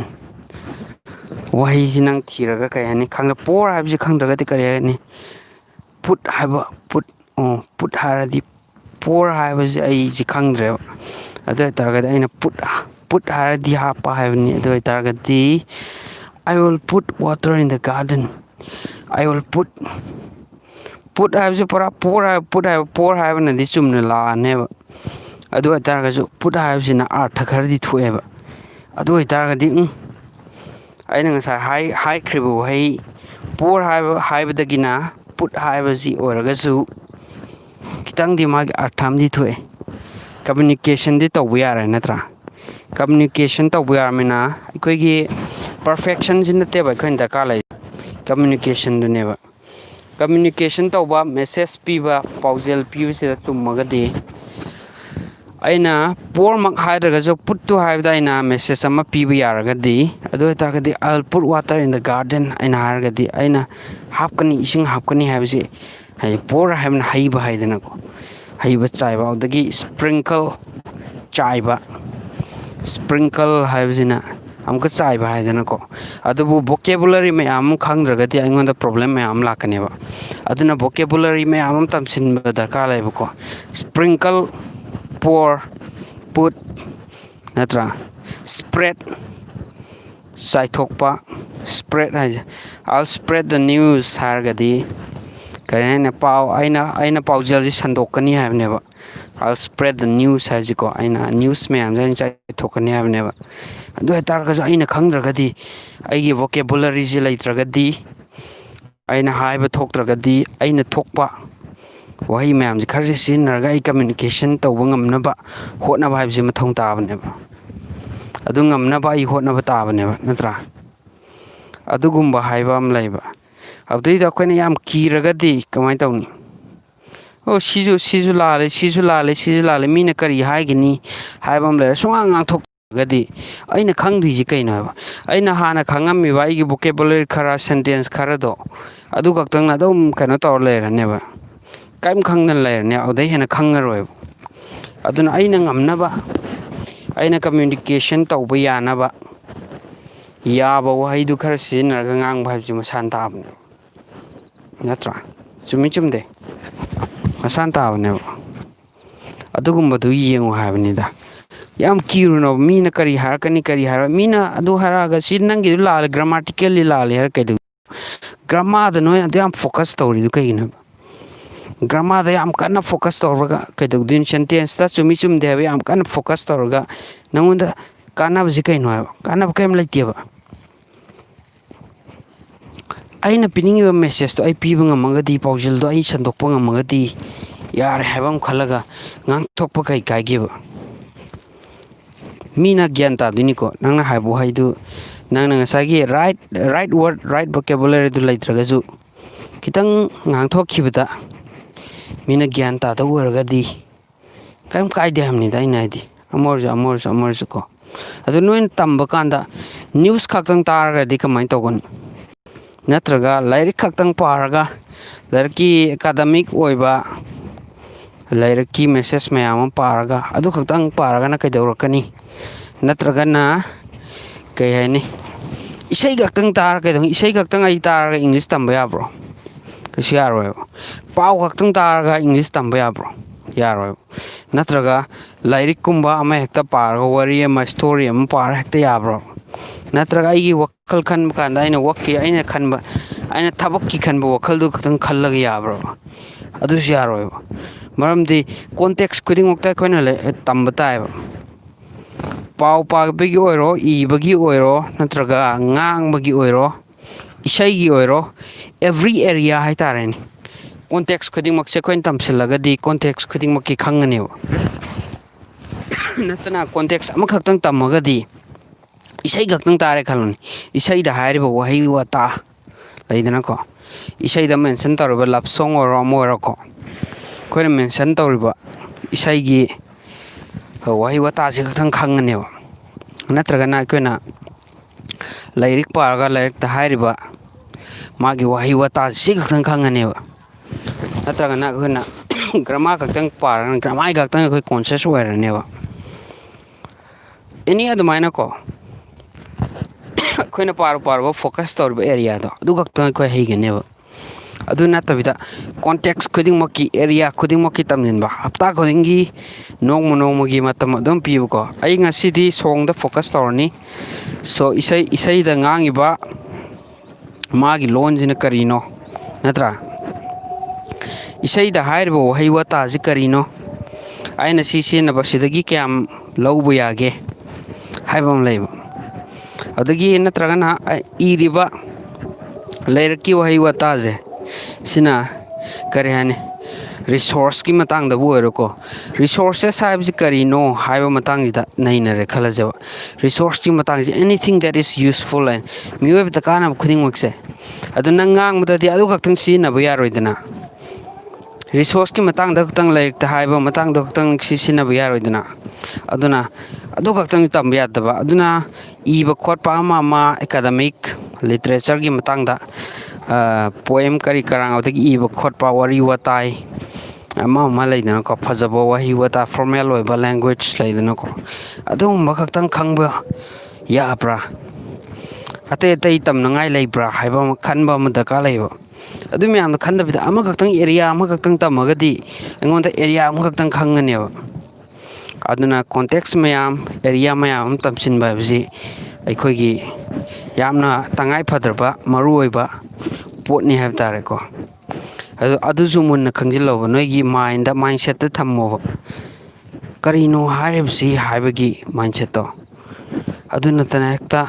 ꯋꯥꯍꯩꯁꯤ ꯅꯪ ꯊꯤꯔꯒ ꯀꯔꯤ ꯍꯥꯏꯅꯤ ꯄꯣꯔ ꯍꯥꯏꯕꯁꯤ ꯈꯪꯗ꯭ꯔꯒꯗꯤ ꯀꯔꯤ ꯍꯥꯏꯅꯤ ꯄꯨꯠ ꯍꯥꯏꯔꯗꯤ ꯄꯣꯔ ꯍꯥꯏꯕꯁꯤ ꯑꯩꯁꯤ ꯈꯪꯗ꯭ꯔꯦꯕ ꯑꯗꯨ ꯑꯣꯏꯇꯥꯔꯒꯗꯤ ꯑꯩꯅ ꯄꯨꯠ ꯍꯥꯏꯔꯗꯤ ꯍꯥꯞꯄ ꯍꯥꯏꯕꯅꯤ ꯑꯗꯨ ꯑꯣꯏꯇꯥꯔꯒꯗꯤ I will put water in the garden I will put ꯍꯥꯏꯕꯁꯤ ꯄꯨꯔꯥ ꯄꯣꯔ ꯍꯥꯏꯕꯅꯗꯤ ꯆꯨꯝꯅ ꯂꯥꯛꯑꯅꯦꯕ ꯑꯗꯨ ꯑꯣꯏꯇꯥꯔꯒꯁꯨ ꯄꯨꯠ ꯍꯥꯏꯕꯁꯤꯅ ꯑꯥꯔꯊ ꯈꯔꯗꯤ ꯊꯣꯛꯑꯦꯕ ꯑꯗꯨ ꯑꯣꯏꯇꯥꯔꯒꯗꯤ ꯑꯩꯅ ꯉꯁꯥꯏ ꯍꯥꯏꯈ꯭ꯔꯤꯕ ꯋꯥꯍꯩ ꯄꯣꯔ ꯍꯥꯏꯕꯗꯒꯤꯅ ꯄꯨꯠ ꯍꯥꯏꯕꯁꯤ ꯑꯣꯏꯔꯒꯁꯨ ꯈꯤꯇꯪꯗꯤ ꯃꯥꯒꯤ ꯑꯥꯔꯊ ꯑꯃꯗꯤ ꯊꯣꯛꯑꯦ ꯀꯝꯃꯨꯅꯤꯀꯦꯁꯟꯗꯤ ꯇꯧꯕ ꯌꯥꯔꯦ ꯅꯠꯇ꯭ꯔꯥ ꯀꯝꯃꯨꯅꯤꯀꯦꯁꯟ ꯇꯧꯕ ꯌꯥꯔꯕꯅꯤꯅ ꯑꯩꯈꯣꯏꯒꯤ ꯄꯔꯐꯦꯛꯁꯟꯁꯤ ꯅꯠꯇꯦꯕ ꯑꯩꯈꯣꯏꯅ ꯗꯔꯀꯥꯔ ꯂꯩ ꯀꯝꯃꯨꯅꯤꯀꯦꯁꯟꯗꯨꯅꯦꯕ ꯀꯝꯃꯨꯅꯤꯀꯦꯁꯟ ꯇꯧꯕ ꯃꯦꯁꯦꯖ ꯄꯤꯕ ꯄꯥꯎꯖꯦꯜ ꯄꯤꯕꯁꯤꯗ ꯆꯨꯝꯃꯒꯗꯤ ꯑꯩꯅ ꯄꯣꯔꯃꯛ ꯍꯥꯏꯗ꯭ꯔꯒꯁꯨ ꯄꯨꯠꯇꯨ ꯍꯥꯏꯕꯗ ꯑꯩꯅ ꯃꯦꯁꯦꯖ ꯑꯃ ꯄꯤꯕ ꯌꯥꯔꯒꯗꯤ ꯑꯗꯨ ꯑꯣꯏꯇꯥꯔꯒꯗꯤ I will put water in the garden ꯑꯩꯅ ꯍꯥꯏꯔꯒꯗꯤ ꯑꯩꯅ ꯏꯁꯤꯡ ꯍꯥꯞꯀꯅꯤ ꯍꯥꯏꯕꯁꯤ ꯍꯥꯏꯗꯤ ꯄꯣꯔ ꯍꯥꯏꯕꯅ ꯍꯩꯕ ꯍꯥꯏꯗꯅꯀꯣ ꯍꯩꯕ ꯆꯥꯏꯕ ꯑꯗꯨꯗꯒꯤ ꯁ꯭ꯄ꯭ꯔꯤꯡꯀꯜ ꯍꯥꯏꯕꯁꯤꯅ ꯑꯃꯨꯛꯀ ꯆꯥꯏꯕ ꯍꯥꯏꯗꯅꯀꯣ ꯑꯗꯨꯕꯨ ꯕꯣꯀꯦꯕꯨꯂꯔꯤ ꯃꯌꯥꯝ ꯑꯃ ꯈꯪꯗ꯭ꯔꯒꯗꯤ ꯑꯩꯉꯣꯟꯗ ꯄ꯭ꯔꯣꯕ꯭ꯂꯦꯝ ꯃꯌꯥꯝ ꯑꯃ ꯂꯥꯛꯀꯅꯦꯕ ꯑꯗꯨꯅ ꯕꯣꯀꯦꯕꯨꯂꯔꯤ ꯃꯌꯥꯝ ꯑꯃ ꯇꯝꯁꯤꯟꯕ ꯗꯔꯀꯥꯔ ꯂꯩꯌꯦꯕꯀꯣ ꯁ꯭ꯄ꯭ꯔꯤꯡꯀꯜ ꯄꯣꯔ ꯄꯨꯠ ꯅꯠꯇ꯭ꯔꯥ spread ꯆꯥꯏꯊꯣꯛꯄ spread 하지. I'll spread the news 하르가디. 그래네 파우 아이나 파우젤지 산독하니 하브네바. I'll spread the news 하지고 아이나 news 매암자 짜이토카니 하브네바. ꯑꯗꯨ ꯍꯥꯏꯇꯥꯔꯒꯁꯨ ꯑꯩꯅ ꯈꯪꯗ꯭ꯔꯒꯗꯤ ꯑꯩꯒꯤ vocabularyꯁꯤ ꯂꯩꯇ꯭ꯔꯒꯗꯤ ꯑꯩꯅ ꯍꯥꯏꯕ ꯊꯣꯛꯇ꯭ꯔꯒꯗꯤ ꯑꯩꯅ ꯊꯣꯛꯄ ꯋꯥꯍꯩ ꯃꯌꯥꯝꯁꯤ ꯈꯔꯁꯤ ꯁꯤꯖꯤꯟꯅꯔꯒ ꯑꯩ ꯀꯝꯃ꯭ꯌꯨꯅꯤꯀꯦꯁꯟ ꯇꯧꯕ ꯉꯝꯅꯕ ꯍꯣꯠꯅꯕ ꯍꯥꯏꯕꯁꯤ ꯃꯊꯧ ꯇꯥꯕꯅꯦꯕ ꯑꯗꯨ ꯉꯝꯅꯕ ꯑꯩ ꯍꯣꯠꯅꯕ ꯇꯥꯕꯅꯦꯕ ꯅꯠꯇ꯭ꯔꯥ ꯑꯗꯨꯒꯨꯝꯕ ꯍꯥꯏꯕ ꯑꯃ ꯂꯩꯕ ꯑꯗꯨꯗꯩꯗ ꯑꯩꯈꯣꯏꯅ ꯌꯥꯝ ꯀꯤꯔꯒꯗꯤ ꯀꯃꯥꯏꯅ ꯇꯧꯅꯤ ꯑꯣ sisu ꯂꯥꯜꯂꯦ ꯃꯤꯅ ꯀꯔꯤ ꯍꯥꯏꯒꯅꯤ ꯍꯥꯏꯕ ꯑꯃ ꯂꯩꯔꯦ ꯁꯨꯡꯉꯥꯡ ꯉꯥꯡꯊꯣꯛꯇ꯭ꯔꯒꯗꯤ ꯑꯩꯅ ꯈꯪꯗ꯭ꯔꯤꯁꯤ ꯀꯩꯅꯣ ꯍꯥꯏꯕ ꯑꯩꯅ ꯍꯥꯟꯅ ꯈꯪꯉꯝꯃꯤꯕ ꯑꯩꯒꯤ vocabulary ꯈꯔ sentence ꯈꯔꯗꯣ ꯑꯗꯨ ꯈꯛꯇꯪꯅ ꯑꯗꯨꯝ ꯀꯩꯅꯣ ꯇꯧꯔ ꯂꯩꯔꯅꯦꯕ ꯀꯔꯤꯝ ꯈꯪꯗꯅ ꯂꯩꯔꯅꯤ ꯑꯗꯨꯗꯩ ꯍꯦꯟꯅ ꯈꯪꯉꯔꯣꯏꯕ ꯑꯗꯨꯅ ꯑꯩꯅ ꯉꯝꯅꯕ ꯑꯩꯅ communication ꯇꯧꯕ ꯌꯥꯅꯕ ꯌꯥꯕ ꯋꯥꯍꯩꯗꯨ ꯈꯔ ꯁꯤꯖꯤꯟꯅꯔꯒ ꯉꯥꯡꯕ ꯍꯥꯏꯕꯁꯤ ꯃꯁꯥꯅ ꯇꯥꯕꯅꯦ ꯅꯠꯇ꯭ꯔꯥ ꯆꯨꯝꯃꯤ ꯆꯨꯝꯗꯦ ꯃꯁꯥꯅ ꯇꯥꯕꯅꯦꯕ ꯑꯗꯨꯒꯨꯝꯕꯗꯨ ꯌꯦꯡꯉꯨ ꯍꯥꯏꯕꯅꯤꯗ ꯌꯥꯝ ꯀꯤꯔꯨꯅꯣꯕ ꯃꯤꯅ ꯀꯔꯤ ꯍꯥꯏꯔꯛꯀꯅꯤ ꯀꯔꯤ ꯍꯥꯏꯔꯣꯏ ꯃꯤꯅ ꯑꯗꯨ ꯍꯥꯏꯔꯛꯑꯒ ꯁꯤ ꯅꯪꯒꯤꯗꯨ ꯂꯥꯜꯂꯦ ꯒ꯭ꯔꯥꯃꯥꯇꯤꯀꯦꯜꯂꯤ ꯂꯥꯜꯂꯦ ꯍꯥꯏꯔ ꯀꯩꯗꯧ ꯒ꯭ꯔꯥꯃꯥꯗ ꯅꯣꯏꯅ ꯑꯗꯨ ꯌꯥꯝ ꯐꯣꯀꯁ ꯇꯧꯔꯤꯗꯨ ꯀꯩꯒꯤꯅꯣ ꯒ꯭ꯔꯥꯃꯥꯗ ꯌꯥꯝ ꯀꯟꯅ ꯐꯣꯀꯁ ꯇꯧꯔꯒ ꯀꯩꯗꯧꯗꯣꯏꯅꯣ ꯁꯦꯟꯇꯦꯟꯁꯇ ꯆꯨꯝꯃꯤ ꯆꯨꯝꯗꯦ ꯍꯥꯏꯕ ꯌꯥꯝ ꯀꯟꯅ ꯐꯣꯀꯁ ꯇꯧꯔꯒ ꯅꯪꯉꯣꯟꯗ ꯀꯥꯟꯅꯕꯁꯤ ꯀꯩꯅꯣ ꯍꯥꯏꯕ ꯀꯥꯟꯅꯕ ꯀꯩꯝ ꯂꯩꯇꯦꯕ ꯑꯩꯅ ꯄꯤꯅꯤꯡꯉꯤꯕ ꯃꯦꯁꯦꯖꯇꯣ ꯑꯩ ꯄꯤꯕ ꯉꯝꯃꯒꯗꯤ ꯄꯥꯎꯖꯦꯜꯗꯣ ꯑꯩ ꯁꯟꯗꯣꯛꯄ ꯉꯝꯃꯒꯗꯤ ꯌꯥꯔꯦ ꯍꯥꯏꯕ ꯑꯃ ꯈꯜꯂꯒ ꯉꯥꯡꯊꯣꯛꯄ ꯀꯩ ꯀꯥꯏꯒꯦꯕ ꯃꯤꯅ ꯒ꯭ꯌꯥꯟ ꯇꯥꯗꯣꯏꯅꯤꯀꯣ ꯅꯪꯅ ꯍꯥꯏꯕ ꯋꯥꯍꯩꯗꯨ ꯅꯪꯅ ꯉꯁꯥꯏꯒꯤ ꯔꯥꯏꯠ ꯋꯥꯔꯗ ꯔꯥꯏꯠ vocabulary ꯂꯩꯇ꯭ꯔꯒꯁꯨ ꯈꯤꯇꯪ ꯉꯥꯡꯊꯣꯛꯈꯤꯕꯗ ꯃꯤꯅ ꯒ꯭ꯌꯥꯟ ꯇꯥꯗꯕ ꯑꯣꯏꯔꯒꯗꯤ ꯀꯔꯤꯝ ꯀꯥꯏꯗꯦ ꯍꯥꯏꯕꯅꯤꯗ ꯑꯩꯅ ꯍꯥꯏꯗꯤ ꯑꯃ ꯑꯣꯏꯔꯁꯨ ꯀꯣ ꯑꯗꯨ ꯅꯣꯏꯅ ꯇꯝꯕ ꯀꯥꯟꯗ ꯅ꯭ꯌꯨꯁ ꯈꯛꯇꯪ ꯇꯥꯔꯒꯗꯤ ꯀꯃꯥꯏꯅ ꯇꯧꯒꯅꯤ ꯅꯠꯇ꯭ꯔꯒ ꯂꯥꯏꯔꯤꯛ ꯈꯛꯇꯪ ꯄꯥꯔꯒ ꯂꯥꯏꯔꯤꯛꯀꯤ ꯑꯦꯀꯥꯗꯃꯤꯛ ꯑꯣꯏꯕ ꯂꯥꯏꯔꯤꯛꯀꯤ ꯃꯦꯁꯦꯖ ꯃꯌꯥꯝ ꯑꯃ パꯔꯒ ꯑꯗꯨ ꯈꯛꯇꯪ ꯄꯥꯔꯒꯅ ꯀꯩꯗꯧꯔꯛꯀꯅꯤ ꯅꯠꯇ꯭ꯔꯒꯅ ꯀꯩ ꯍꯥꯏꯅꯤ ꯏꯁꯩ ꯈꯛꯇꯪ ꯇꯥꯔꯒ ꯀꯩꯗꯧꯅꯤ ꯏꯁꯩ ꯈꯛꯇꯪ ꯑꯩ ꯇꯥꯔꯒ ꯏꯪꯂꯤꯁ ꯇꯝꯕ ꯌꯥꯕ꯭ꯔꯣ ꯀꯩꯁꯨ ꯌꯥꯔꯣꯏꯕ ꯄꯥꯎ ꯈꯛꯇꯪ ꯇꯥꯔꯒ ꯏꯪꯂꯤꯁ ꯇꯝꯕ ꯌꯥꯕ꯭ꯔꯣ ꯌꯥꯔꯣꯏꯕ ꯅꯠꯇ꯭ꯔꯒ ꯂꯥꯏꯔꯤꯛꯀꯨꯝꯕ ꯑꯃ ꯍꯦꯛꯇ ꯄꯥꯔꯒ ꯋꯥꯔꯤ ꯑꯃ ꯁ꯭ꯇꯣꯔꯤ ꯑꯃ ꯄꯥꯔꯒ ꯍꯦꯛꯇ ꯌꯥꯕ꯭ꯔꯣ ꯅꯠꯇ꯭ꯔꯒ ꯑꯩꯒꯤ ꯋꯥꯈꯜ ꯈꯟꯕ ꯀꯥꯟꯗ ꯑꯩꯅ ꯈꯟꯕ ꯑꯩꯅ ꯊꯕꯛꯀꯤ ꯈꯟꯕ ꯋꯥꯈꯜꯗꯨ ꯈꯛꯇꯪ ꯈꯜꯂꯒ ꯌꯥꯕ꯭ꯔꯣ ꯑꯗꯨꯁꯨ ꯌꯥꯔꯣꯏꯕ ꯃꯔꯝꯗꯤ ꯀꯣꯟꯇꯦꯛꯁ ꯈꯨꯗꯤꯡꯃꯛꯇ ꯑꯩꯈꯣꯏꯅ ꯇꯝꯕ ꯇꯥꯏꯌꯦꯕ ꯄꯥꯎ ꯄꯥꯕꯒꯤ ꯑꯣꯏꯔꯣ ꯏꯕꯒꯤ ꯑꯣꯏꯔꯣ ꯅꯠꯇ꯭ꯔꯒ ꯉꯥꯡꯕꯒꯤ ꯑꯣꯏꯔꯣ ꯏꯁꯩꯒꯤ ꯑꯣꯏꯔꯣ ꯑꯦꯚ꯭ꯔꯤ ꯑꯦꯔꯤꯌꯥ ꯍꯥꯏꯇꯥꯔꯦꯅꯦ ꯀꯣꯟꯇꯦꯛꯁ ꯈꯨꯗꯤꯡꯃꯛꯁꯦ ꯑꯩꯈꯣꯏꯅ ꯇꯝꯁꯤꯜꯂꯒꯗꯤ ꯀꯣꯟꯇꯦꯛꯁ ꯈꯨꯗꯤꯡꯃꯛꯀꯤ ꯈꯪꯒꯅꯦꯕ ꯅꯠꯇꯅ ꯀꯣꯟꯇꯦꯛꯁ ꯑꯃꯈꯛꯇꯪ ꯇꯝꯃꯒꯗꯤ ꯏꯁꯩ ꯈꯛꯇꯪ ꯇꯥꯔꯦ ꯈꯜꯂꯣꯅꯤ ꯏꯁꯩꯗ ꯍꯥꯏꯔꯤꯕ ꯋꯥꯍꯩ ꯋꯥꯇꯥ ꯂꯩꯗꯅꯀꯣ ꯏꯁꯩꯗ ꯃꯦꯟꯁꯟ ꯇꯧꯔꯤꯕ ꯂꯞ ꯁꯣꯡ ꯑꯣꯏꯔꯣ ꯑꯃ ꯑꯣꯏꯔꯣꯀꯣ ꯑꯩꯈꯣꯏꯅ ꯃꯦꯟꯁꯟ ꯇꯧꯔꯤꯕ ꯏꯁꯩꯒꯤ ꯋꯥꯍꯩ ꯋꯥꯇꯥꯁꯤ ꯈꯛꯇꯪ ꯈꯪꯒꯅꯦꯕ ꯅꯠꯇ꯭ꯔꯒꯅ ꯑꯩꯈꯣꯏꯅ ꯂꯥꯏꯔꯤꯛ ꯄꯥꯔꯒ ꯂꯥꯏꯔꯤꯛꯇ ꯍꯥꯏꯔꯤꯕ ꯃꯥꯒꯤ ꯋꯥꯍꯩ ꯋꯥꯇꯥꯁꯤ ꯁꯤ ꯈꯛꯇꯪ ꯈꯪꯒꯅꯦꯕ ꯅꯠꯇ꯭ꯔꯒꯅ ꯑꯩꯈꯣꯏꯅ ꯒ꯭ꯔꯃꯥ ꯈꯛꯇꯪ ꯄꯥꯔꯒ ꯒ꯭ꯔꯃꯥꯒꯤ ꯈꯛꯇꯪ ꯑꯩꯈꯣꯏ ꯀꯣꯟꯁꯤꯌꯁ ꯑꯣꯏꯔꯅꯦꯕ ꯑꯦꯅꯤ ꯑꯗꯨꯃꯥꯏꯅꯀꯣ ꯑꯩꯈꯣꯏꯅ ꯄꯥꯔꯨꯕ ꯐꯣꯀꯁ ꯇꯧꯔꯤꯕ ꯑꯦꯔꯤꯌꯥꯗꯣ ꯑꯗꯨ ꯈꯛꯇꯪ ꯑꯩꯈꯣꯏ ꯍꯩꯒꯅꯦꯕ ꯑꯗꯨ ꯅꯠꯇꯕꯤꯗ ꯀꯣꯟꯇꯦꯛꯁ ꯈꯨꯗꯤꯡꯃꯛꯀꯤ ꯑꯦꯔꯤꯌꯥ ꯈꯨꯗꯤꯡꯃꯛꯀꯤ ꯇꯝꯁꯤꯟꯕ ꯍꯞꯇꯥ ꯈꯨꯗꯤꯡꯒꯤ ꯅꯣꯡꯃꯒꯤ ꯃꯇꯝ ꯑꯗꯨꯝ ꯄꯤꯕꯀꯣ ꯑꯩ ꯉꯁꯤꯗꯤ ꯁꯣꯡꯗ ꯐꯣꯀꯁ ꯇꯧꯔꯅꯤ ꯁꯣ ꯏꯁꯩꯗ ꯉꯥꯡꯉꯤꯕ ꯃꯥꯒꯤ ꯂꯣꯟꯁꯤꯅ ꯀꯔꯤꯅꯣ ꯅꯠꯇ꯭ꯔꯥ ꯏꯁꯩꯗ ꯍꯥꯏꯔꯤꯕ ꯋꯥꯍꯩ ꯋꯥꯇꯥꯁꯤ ꯀꯔꯤꯅꯣ ꯑꯩꯅ ꯁꯤ ꯁꯤꯖꯤꯟꯅꯕ ꯁꯤꯗꯒꯤ ꯀꯌꯥꯝ ꯂꯧꯕ ꯌꯥꯒꯦ ꯍꯥꯏꯕ ꯑꯃ ꯂꯩꯕ ꯑꯗꯒꯤ ꯅꯠꯇ꯭ꯔꯒꯅ ꯏꯔꯤꯕ ꯂꯥꯏꯔꯤꯛꯀꯤ ꯋꯥꯍꯩ ꯋꯥꯇꯥꯁꯦ ꯁꯤꯅ ꯀꯔꯤ ꯍꯥꯏꯅꯤ ꯔꯤꯁꯣꯔꯁꯀꯤ ꯃꯇꯥꯡꯗꯕꯨ ꯑꯣꯏꯔꯣꯀꯣ ꯔꯤꯁꯣꯔꯁꯦꯁ ꯍꯥꯏꯕꯁꯤ ꯀꯔꯤꯅꯣ ꯍꯥꯏꯕ ꯃꯇꯥꯡꯁꯤꯗ ꯅꯩꯅꯔꯦ ꯈꯜꯂꯁꯦꯕ ꯔꯤꯁꯣꯔꯁꯀꯤ ꯃꯇꯥꯡꯁꯦ ꯑꯦꯅꯤꯊꯤꯡ ꯗꯦꯠ ꯏꯁ ꯌꯨꯁꯐꯨꯜ ꯍꯥꯏꯅ ꯃꯤꯑꯣꯏꯕꯗ ꯀꯥꯟꯅꯕ ꯈꯨꯗꯤꯡꯃꯛꯁꯦ ꯑꯗꯨ ꯅꯪ ꯉꯥꯡꯕꯗꯗꯤ ꯑꯗꯨ ꯈꯛꯇꯪ ꯁꯤꯖꯤꯟꯅꯕ ꯌꯥꯔꯣꯏꯗꯅ ꯔꯤꯁꯣꯔꯁꯀꯤ ꯃꯇꯥꯡꯗ ꯈꯛꯇꯪ ꯂꯥꯏꯔꯤꯛꯇ ꯍꯥꯏꯕ ꯃꯇꯥꯡꯗ ꯈꯛꯇꯪ ꯁꯤꯖꯤꯟꯅꯕ ꯌꯥꯔꯣꯏꯗꯅ ꯑꯗꯨꯅ ꯑꯗꯨ ꯈꯛꯇꯪ ꯇꯝꯕ ꯌꯥꯗꯕ ꯑꯗꯨꯅ ꯏꯕ ꯈꯣꯠꯄ ꯑꯃ ꯑꯦꯀꯥꯗꯃꯤꯛ ꯂꯤꯇꯔꯦꯆꯔꯒꯤ ꯃꯇꯥꯡꯗ ꯄꯣꯏꯝ ꯀꯔꯤ ꯀꯔꯥꯡ ꯑꯗꯒꯤ ꯏꯕ ꯈꯣꯠꯄ ꯋꯥꯔꯤ ꯋꯥꯇꯥꯏ ꯑꯃ ꯂꯩꯗꯅꯀꯣ ꯐꯖꯕ ꯋꯥꯍꯩ ꯋꯥꯇꯥ ꯐꯣꯔꯃꯦꯜ ꯑꯣꯏꯕ ꯂꯦꯡꯒ꯭ꯋꯦꯖ ꯂꯩꯗꯅꯀꯣ ꯑꯗꯨꯒꯨꯝꯕ ꯈꯛꯇꯪ ꯈꯪꯕ ꯌꯥꯕ꯭ꯔꯥ ꯑꯇꯩ ꯇꯝꯅꯉꯥꯏ ꯂꯩꯕ꯭ꯔꯥ ꯍꯥꯏꯕ ꯑꯃ ꯈꯟꯕ ꯑꯃ ꯗꯔꯀꯥꯔ ꯂꯩꯌꯦꯕ ꯑꯗꯨ ꯃꯌꯥꯝꯗꯣ ꯈꯟꯗꯕꯤꯗ ꯑꯃꯈꯛꯇꯪ ꯑꯦꯔꯤꯌꯥ ꯑꯃꯈꯛꯇꯪ ꯇꯝꯃꯒꯗꯤ ꯑꯩꯉꯣꯟꯗ ꯑꯦꯔꯤꯌా ꯑꯃꯈꯛꯇꯪ ꯈꯪꯒꯅꯦꯕ ꯑꯗꯨꯅ ꯀꯣꯟꯇꯦꯛꯁ ꯃꯌꯥꯝ ꯑꯦꯔꯤꯌꯥ ꯃꯌꯥꯝ ꯑꯃ ꯇꯝꯁꯤꯟꯕ ꯍꯥꯏꯕꯁꯤ ꯑꯩꯈꯣꯏꯒꯤ ꯌꯥꯝꯅ ꯇꯉꯥꯏ ꯐꯗ꯭ꯔꯕ ꯃꯔꯨꯑꯣꯏꯕ ꯄꯣꯠꯅꯤ ꯍꯥꯏꯕ ꯇꯥꯔꯦꯀꯣ ꯑꯗꯨꯁꯨ ꯃꯨꯟꯅ ꯈꯪꯖꯤꯜꯂꯣꯕ ꯅꯣꯏꯒꯤ ꯃꯥꯏꯟꯁꯦꯠꯇ ꯊꯝꯃꯣꯕ ꯀꯔꯤꯅꯣ ꯍꯥꯏꯔꯤꯕꯁꯤ ꯍꯥꯏꯕꯒꯤ ꯃꯥꯏꯟꯁꯦꯠꯇꯣ ꯑꯗꯨ ꯅꯠꯇꯅ ꯍꯦꯛꯇ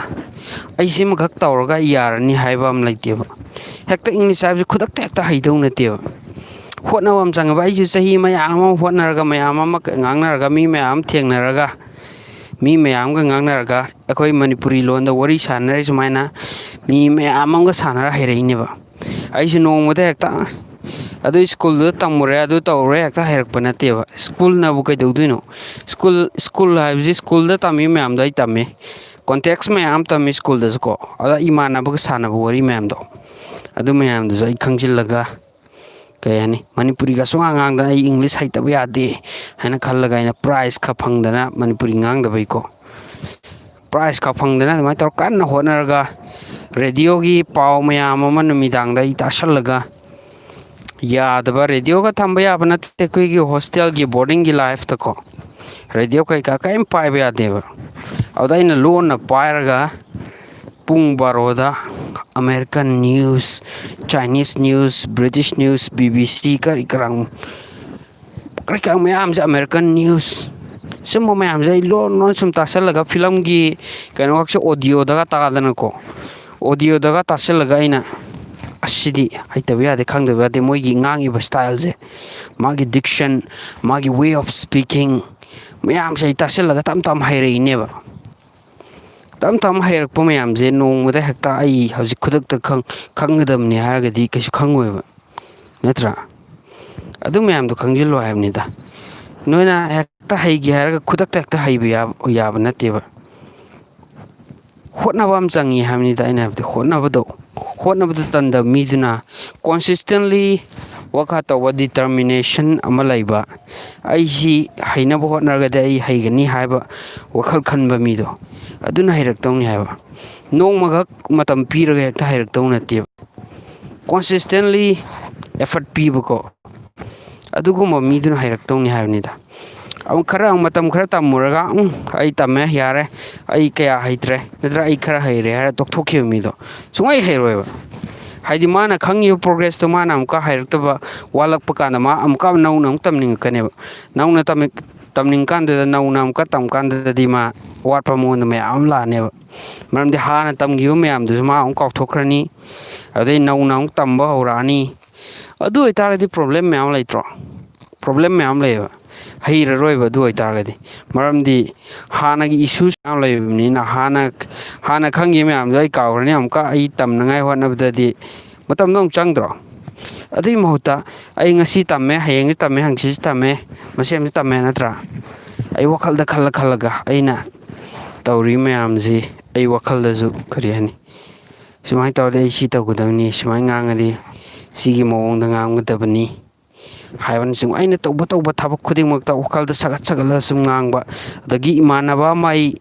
ꯑꯩ ꯁꯤꯃꯈꯛ ꯇꯧꯔꯒ ꯑꯩ ꯌꯥꯔꯅꯤ ꯍꯥꯏꯕ ꯑꯃ ꯂꯩꯇꯦꯕ ꯍꯦꯛꯇ ꯏꯪꯂꯤꯁ ꯍꯥꯏꯕꯁꯤ ꯈꯨꯗꯛꯇ ꯍꯦꯛꯇ ꯍꯩꯗꯧ ꯅꯠꯇꯦꯕ ꯍꯣꯠꯅꯕ ꯑꯃ ꯆꯪꯉꯦꯕ ꯑꯩꯁꯨ ꯆꯍꯤ ꯃꯌꯥꯝ ꯑꯃ ꯍꯣꯠꯅꯔꯒ ꯃꯌꯥꯝ ꯑꯃ ꯉꯥꯡꯅꯔꯒ ꯃꯤ ꯃꯌꯥꯝ ꯑꯃ ꯊꯦꯡꯅꯔꯒ ꯃꯤ ꯃꯌꯥꯝꯒ ꯉꯥꯡꯅꯔꯒ ꯑꯩꯈꯣꯏ ꯃꯅꯤꯄꯨꯔꯤ ꯂꯣꯟꯗ ꯋꯥꯔꯤ ꯁꯥꯟꯅꯔꯤ ꯁꯨꯃꯥꯏꯅ ꯃꯤ ꯃꯌꯥꯝ ꯑꯃꯒ ꯁꯥꯟꯅꯔ ꯍꯩꯔꯛꯏꯅꯦꯕ ꯑꯩꯁꯨ ꯅꯣꯡꯃꯗ ꯍꯦꯛꯇ ꯑꯗꯨ ꯁ꯭ꯀꯨꯜꯗꯨꯗ ꯇꯝꯃꯨꯔꯦ ꯑꯗꯨ ꯇꯧꯔꯨꯔꯦ ꯍꯦꯛꯇ ꯍꯩꯔꯛꯄ ꯅꯠꯇꯦꯕ ꯁ꯭ꯀꯨꯜꯅꯕꯨ ꯀꯩꯗꯧꯗꯣꯏꯅꯣ ꯁ꯭ꯀꯨꯜ ꯍꯥꯏꯕꯁꯤ ꯁ꯭ꯀꯨꯜꯗ ꯇꯝꯃꯤ ꯃꯌꯥꯝꯗꯣ ꯑꯩ ꯇꯝꯃꯤ ꯀꯣꯟꯇꯦꯛꯁ ꯃꯌꯥꯝ ꯇꯝꯃꯤ ꯁ꯭ꯀꯨꯜꯗꯁꯨꯀꯣ ꯑꯗ ꯏꯃꯥꯟꯅꯕꯒ ꯁꯥꯟꯅꯕ ꯋꯥꯔꯤ ꯃꯌꯥꯝꯗꯣ ꯑꯗꯨ ꯃꯌꯥꯝꯗꯨꯁꯨ ꯑꯩ ꯈꯪꯖꯤꯜꯂꯒ ꯀꯩ ꯍꯥꯏꯅꯤ ꯃꯅꯤꯄꯨꯔꯤꯒ ꯁꯨꯡꯉꯥꯡ ꯉꯥꯡꯗꯅ ꯑꯩ ꯏꯪꯂꯤꯁ ꯍꯩꯇꯕ ꯌꯥꯗꯦ ꯍꯥꯏꯅ ꯈꯜꯂꯒ ꯑꯩꯅ ꯄ꯭ꯔꯥꯏꯖ ꯈꯔ ꯐꯪꯗꯅ ꯃꯅꯤꯄꯨꯔꯤ ꯉꯥꯡꯗꯕꯩꯀꯣ ꯄ꯭ꯔꯥꯏꯖ ꯈꯔ ꯐꯪꯗꯅ ꯑꯗꯨꯃꯥꯏꯅ ꯇꯧꯔ ꯀꯟꯅ ꯍꯣꯠꯅꯔꯒ ꯔꯦꯗꯤꯑꯣꯒꯤ ꯄꯥꯎ ꯃꯌꯥꯝ ꯑꯃ ꯅꯨꯃꯤꯗꯥꯡꯗ ꯑꯩ ꯇꯥꯁꯜꯂꯒ ꯌꯥꯗꯕ ꯔꯦꯗꯤꯑꯣꯒ ꯊꯝꯕ ꯌꯥꯕ ꯅꯠꯇꯦ ꯑꯩꯈꯣꯏꯒꯤ ꯍꯣꯁꯇꯦꯜꯒꯤ ꯕꯣꯔꯗꯤꯡꯒꯤ ꯂꯥꯏꯐꯇꯀꯣ ꯔꯦꯗꯤꯑꯣ ꯀꯩꯀꯥ ꯀꯔꯤꯝ ꯄꯥꯏꯕ ꯌꯥꯗꯦꯕ ꯑꯗꯨꯗ ꯑꯩꯅ ꯂꯣꯟꯅ ꯄꯥꯏꯔꯒ ꯄꯨꯡ ꯕꯥꯔꯣꯗ American news Chinese news British news BBC ꯀꯔꯤ ꯀꯔꯥꯡ ꯃꯌꯥꯝꯁꯦ ꯑꯃꯦꯔꯤꯀꯟ ꯅ꯭ꯌꯨꯁ ꯁꯨꯝꯕ ꯃꯌꯥꯝꯁꯦ ꯑꯩ ꯂꯣꯟ ꯁꯨꯝ ꯇꯥꯁꯜꯂꯒ ꯐꯤꯂꯝꯒꯤ ꯀꯩꯅꯣꯈꯛꯁꯦ ꯑꯣꯗꯤꯑꯣꯗꯒ ꯇꯥꯗꯅꯀꯣ ꯑꯣꯗꯤꯑꯣꯗꯒ ꯇꯥꯁꯜꯂꯒ ꯑꯩꯅ ꯑꯁꯤꯗꯤ ꯍꯩꯇꯕ ꯌꯥꯗꯦ ꯈꯪꯗꯕ ꯌꯥꯗꯦ ꯃꯣꯏꯒꯤ ꯉꯥꯡꯉꯤꯕ ꯁ꯭ꯇꯥꯏꯜꯁꯦ ꯃꯥꯒꯤ ꯗꯤꯛꯁꯟ ꯃꯥꯒꯤ ꯋꯦ ꯑꯣꯐ ꯁ꯭ꯄꯤꯀꯤꯡ ꯃꯌꯥꯝꯁꯦ ꯑꯩ ꯇꯥꯁꯜꯂꯒ ꯇꯞ ꯇꯞꯅ ꯍꯩꯔꯛꯏꯅꯦꯕ ꯇꯞ ꯇꯞꯅ ꯍꯩꯔꯛꯄ ꯃꯌꯥꯝꯁꯦ ꯅꯣꯡꯃꯗ ꯍꯦꯛꯇ ꯑꯩ ꯍꯧꯖꯤꯛ ꯈꯨꯗꯛꯇ ꯈꯪꯒꯗꯕꯅꯤ ꯍꯥꯏꯔꯒꯗꯤ ꯀꯩꯁꯨ ꯈꯪꯉꯣꯏꯕ ꯅꯠꯇ꯭ꯔꯥ ꯑꯗꯨ ꯃꯌꯥꯝꯗꯣ ꯈꯪꯖꯤꯜꯂꯣ ꯍꯥꯏꯕꯅꯤꯗ ꯅꯣꯏꯅ ꯍꯦꯛꯇ ꯍꯩꯒꯦ ꯍꯥꯏꯔꯒ ꯈꯨꯗꯛꯇ ꯍꯦꯛꯇ ꯍꯩꯕ ꯌꯥꯕ ꯅꯠꯇꯦꯕ ꯍꯣꯠꯅꯕ ꯑꯃ ꯆꯪꯉꯤ ꯍꯥꯏꯕꯅꯤꯗ ꯑꯩꯅ ꯍꯥꯏꯕꯗꯤ ꯍꯣꯠꯅꯕꯗꯨ ꯇꯟꯗꯕ ꯃꯤꯗꯨꯅ ꯀꯣꯟꯁꯤꯁꯇꯦꯟꯂꯤ ꯋꯥꯛ ꯍꯥꯔꯠ ꯇꯧꯕ ꯗꯤꯇꯔꯃꯤꯅꯦꯁꯟ ꯑꯃ ꯂꯩꯕ ꯑꯩꯁꯤ ꯍꯩꯅꯕ ꯍꯣꯠꯅꯔꯒꯗꯤ ꯑꯩ ꯍꯩꯒꯅꯤ ꯍꯥꯏꯕ ꯋꯥꯈꯜ ꯈꯟꯕ ꯃꯤꯗꯣ ꯑꯗꯨꯅ ꯍꯩꯔꯛꯇꯧꯅꯤ ꯍꯥꯏꯕ ꯅꯣꯡꯃꯈꯛ ꯃꯇꯝ ꯄꯤꯔꯒ ꯍꯦꯛꯇ ꯍꯩꯔꯛꯇꯧ ꯅꯠꯇꯦꯕ ꯀꯣꯟꯁꯤꯁꯇꯦꯟꯂꯤ ꯑꯦꯐꯔꯠ ꯄꯤꯕꯀꯣ ꯑꯗꯨꯒꯨꯝꯕ ꯃꯤꯗꯨꯅ ꯍꯩꯔꯛꯇꯧꯅꯤ ꯍꯥꯏꯕꯅꯤꯗ ꯃꯇꯝ ꯈꯔ ꯇꯝꯃꯨꯔꯒ ꯑꯩ ꯇꯝꯃꯦ ꯌꯥꯔꯦ ꯑꯩ ꯀꯌꯥ ꯍꯩꯇ꯭ꯔꯦ ꯅꯠꯇ꯭ꯔꯒ ꯑꯩ ꯈꯔ ꯍꯩꯔꯦ ꯍꯥꯏꯔ ꯇꯣꯛꯊꯣꯛꯈꯤꯕ ꯃꯤꯗꯣ ꯁꯨꯡꯍꯩ ꯍꯩꯔꯣꯏꯕ ꯍꯥꯏꯗꯤ ꯃꯥꯅ ꯈꯪꯉꯤꯕ ꯄ꯭ꯔꯣꯒ꯭ꯔꯦꯁꯇꯣ ꯃꯥꯅ ꯑꯃꯨꯛꯀ ꯍꯩꯔꯛꯇꯕ ꯋꯥꯠꯂꯛꯄ ꯀꯥꯟꯗ ꯃꯥ ꯑꯃꯨꯛꯀ ꯅꯧꯅ ꯑꯃꯨꯛ ꯇꯝꯅꯤꯡꯉꯛꯀꯅꯦꯕ ꯅꯧꯅ ꯇꯝꯅꯤꯡ ꯀꯥꯟꯗꯨꯗ ꯅꯧꯅ ꯑꯃꯨꯛꯀ ꯇꯝ ꯀꯥꯟꯗꯗꯤ ꯃꯥ ꯑꯋꯥꯠꯄ ꯃꯉꯣꯟꯗ ꯃꯌꯥꯝ ꯑꯃ ꯂꯥꯛꯑꯅꯦꯕ ꯃꯔꯝꯗꯤ ꯍꯥꯟꯅ ꯇꯝꯈꯤꯕ ꯃꯌꯥꯝꯗꯨꯁꯨ ꯃꯥ ꯑꯃꯨꯛ ꯀꯥꯎꯊꯣꯛꯈ꯭ꯔꯅꯤ ꯑꯗꯩ ꯅꯧꯅ ꯑꯃꯨꯛ ꯇꯝꯕ ꯍꯧꯔꯛꯑꯅꯤ ꯑꯗꯨ ꯑꯣꯏꯇꯥꯔꯒꯗꯤ ꯄ꯭ꯔꯣꯕ꯭ꯂꯦꯝ ꯃꯌꯥꯝ ꯂꯩꯇ꯭ꯔꯣ ꯄ꯭ꯔꯣꯕ꯭ꯂꯦꯝ ꯃꯌꯥꯝ ꯂꯩꯌꯦꯕ ꯍꯩꯔꯔꯣꯏꯕ ꯑꯗꯨ ꯑꯣꯏꯇꯥꯔꯒꯗꯤ ꯃꯔꯝꯗꯤ ꯍꯥꯟꯅꯒꯤ ꯏꯁꯨꯁ ꯃꯌꯥꯝ ꯂꯩꯕꯅꯤꯅ ꯍꯥꯟꯅ ꯈꯪꯈꯤꯕ ꯃꯌꯥꯝꯗꯣ ꯑꯩ ꯀꯥꯎꯈ꯭ꯔꯅꯤ ꯑꯃꯨꯛꯀ ꯑꯩ ꯇꯝꯅꯉꯥꯏ ꯍꯣꯠꯅꯕꯗꯗꯤ ꯃꯇꯝꯗꯣ ꯑꯃꯨꯛ ꯆꯪꯗ꯭ꯔꯣ ꯑꯗꯨꯒꯤ ꯃꯍꯨꯠꯇ ꯑꯩ ꯉꯁꯤ ꯇꯝꯃꯦ ꯍꯌꯦꯡꯁꯨ ꯇꯝꯃꯦ ꯍꯪꯆꯤꯠꯁꯨ ꯇꯝꯃꯦ ꯃꯁꯦꯝꯁꯨ ꯇꯝꯃꯦ ꯅꯠꯇ꯭ꯔꯥ ꯑꯩ ꯋꯥꯈꯜꯗ ꯈꯜꯂꯒ ꯑꯩꯅ ꯇꯧꯔꯤ ꯃꯌꯥꯝꯁꯤ ꯑꯩ ꯋꯥꯈꯜꯗꯁꯨ ꯀꯔꯤ ꯍꯥꯏꯅꯤ ꯁꯨꯃꯥꯏꯅ ꯇꯧꯔꯗꯤ ꯑꯩ ꯁꯤ ꯇꯧꯒꯗꯕꯅꯤ ꯁꯨꯃꯥꯏꯅ ꯉꯥꯡꯉꯗꯤ ꯁꯤꯒꯤ ꯃꯑꯣꯡꯗ ꯉꯥꯡꯒꯗꯕꯅꯤ ꯍꯥꯏꯕꯅꯆꯤꯡꯕ ꯑꯩꯅ ꯇꯧꯕ ꯊꯕꯛ ꯈꯨꯗꯤꯡꯃꯛꯇ ꯋꯥꯈꯜꯗ ꯁꯥꯒꯠꯂꯒ ꯁꯨꯝ ꯉꯥꯡꯕ ꯑꯗꯒꯤ ꯏꯃꯥꯟꯅꯕ ꯑꯃ ꯑꯩ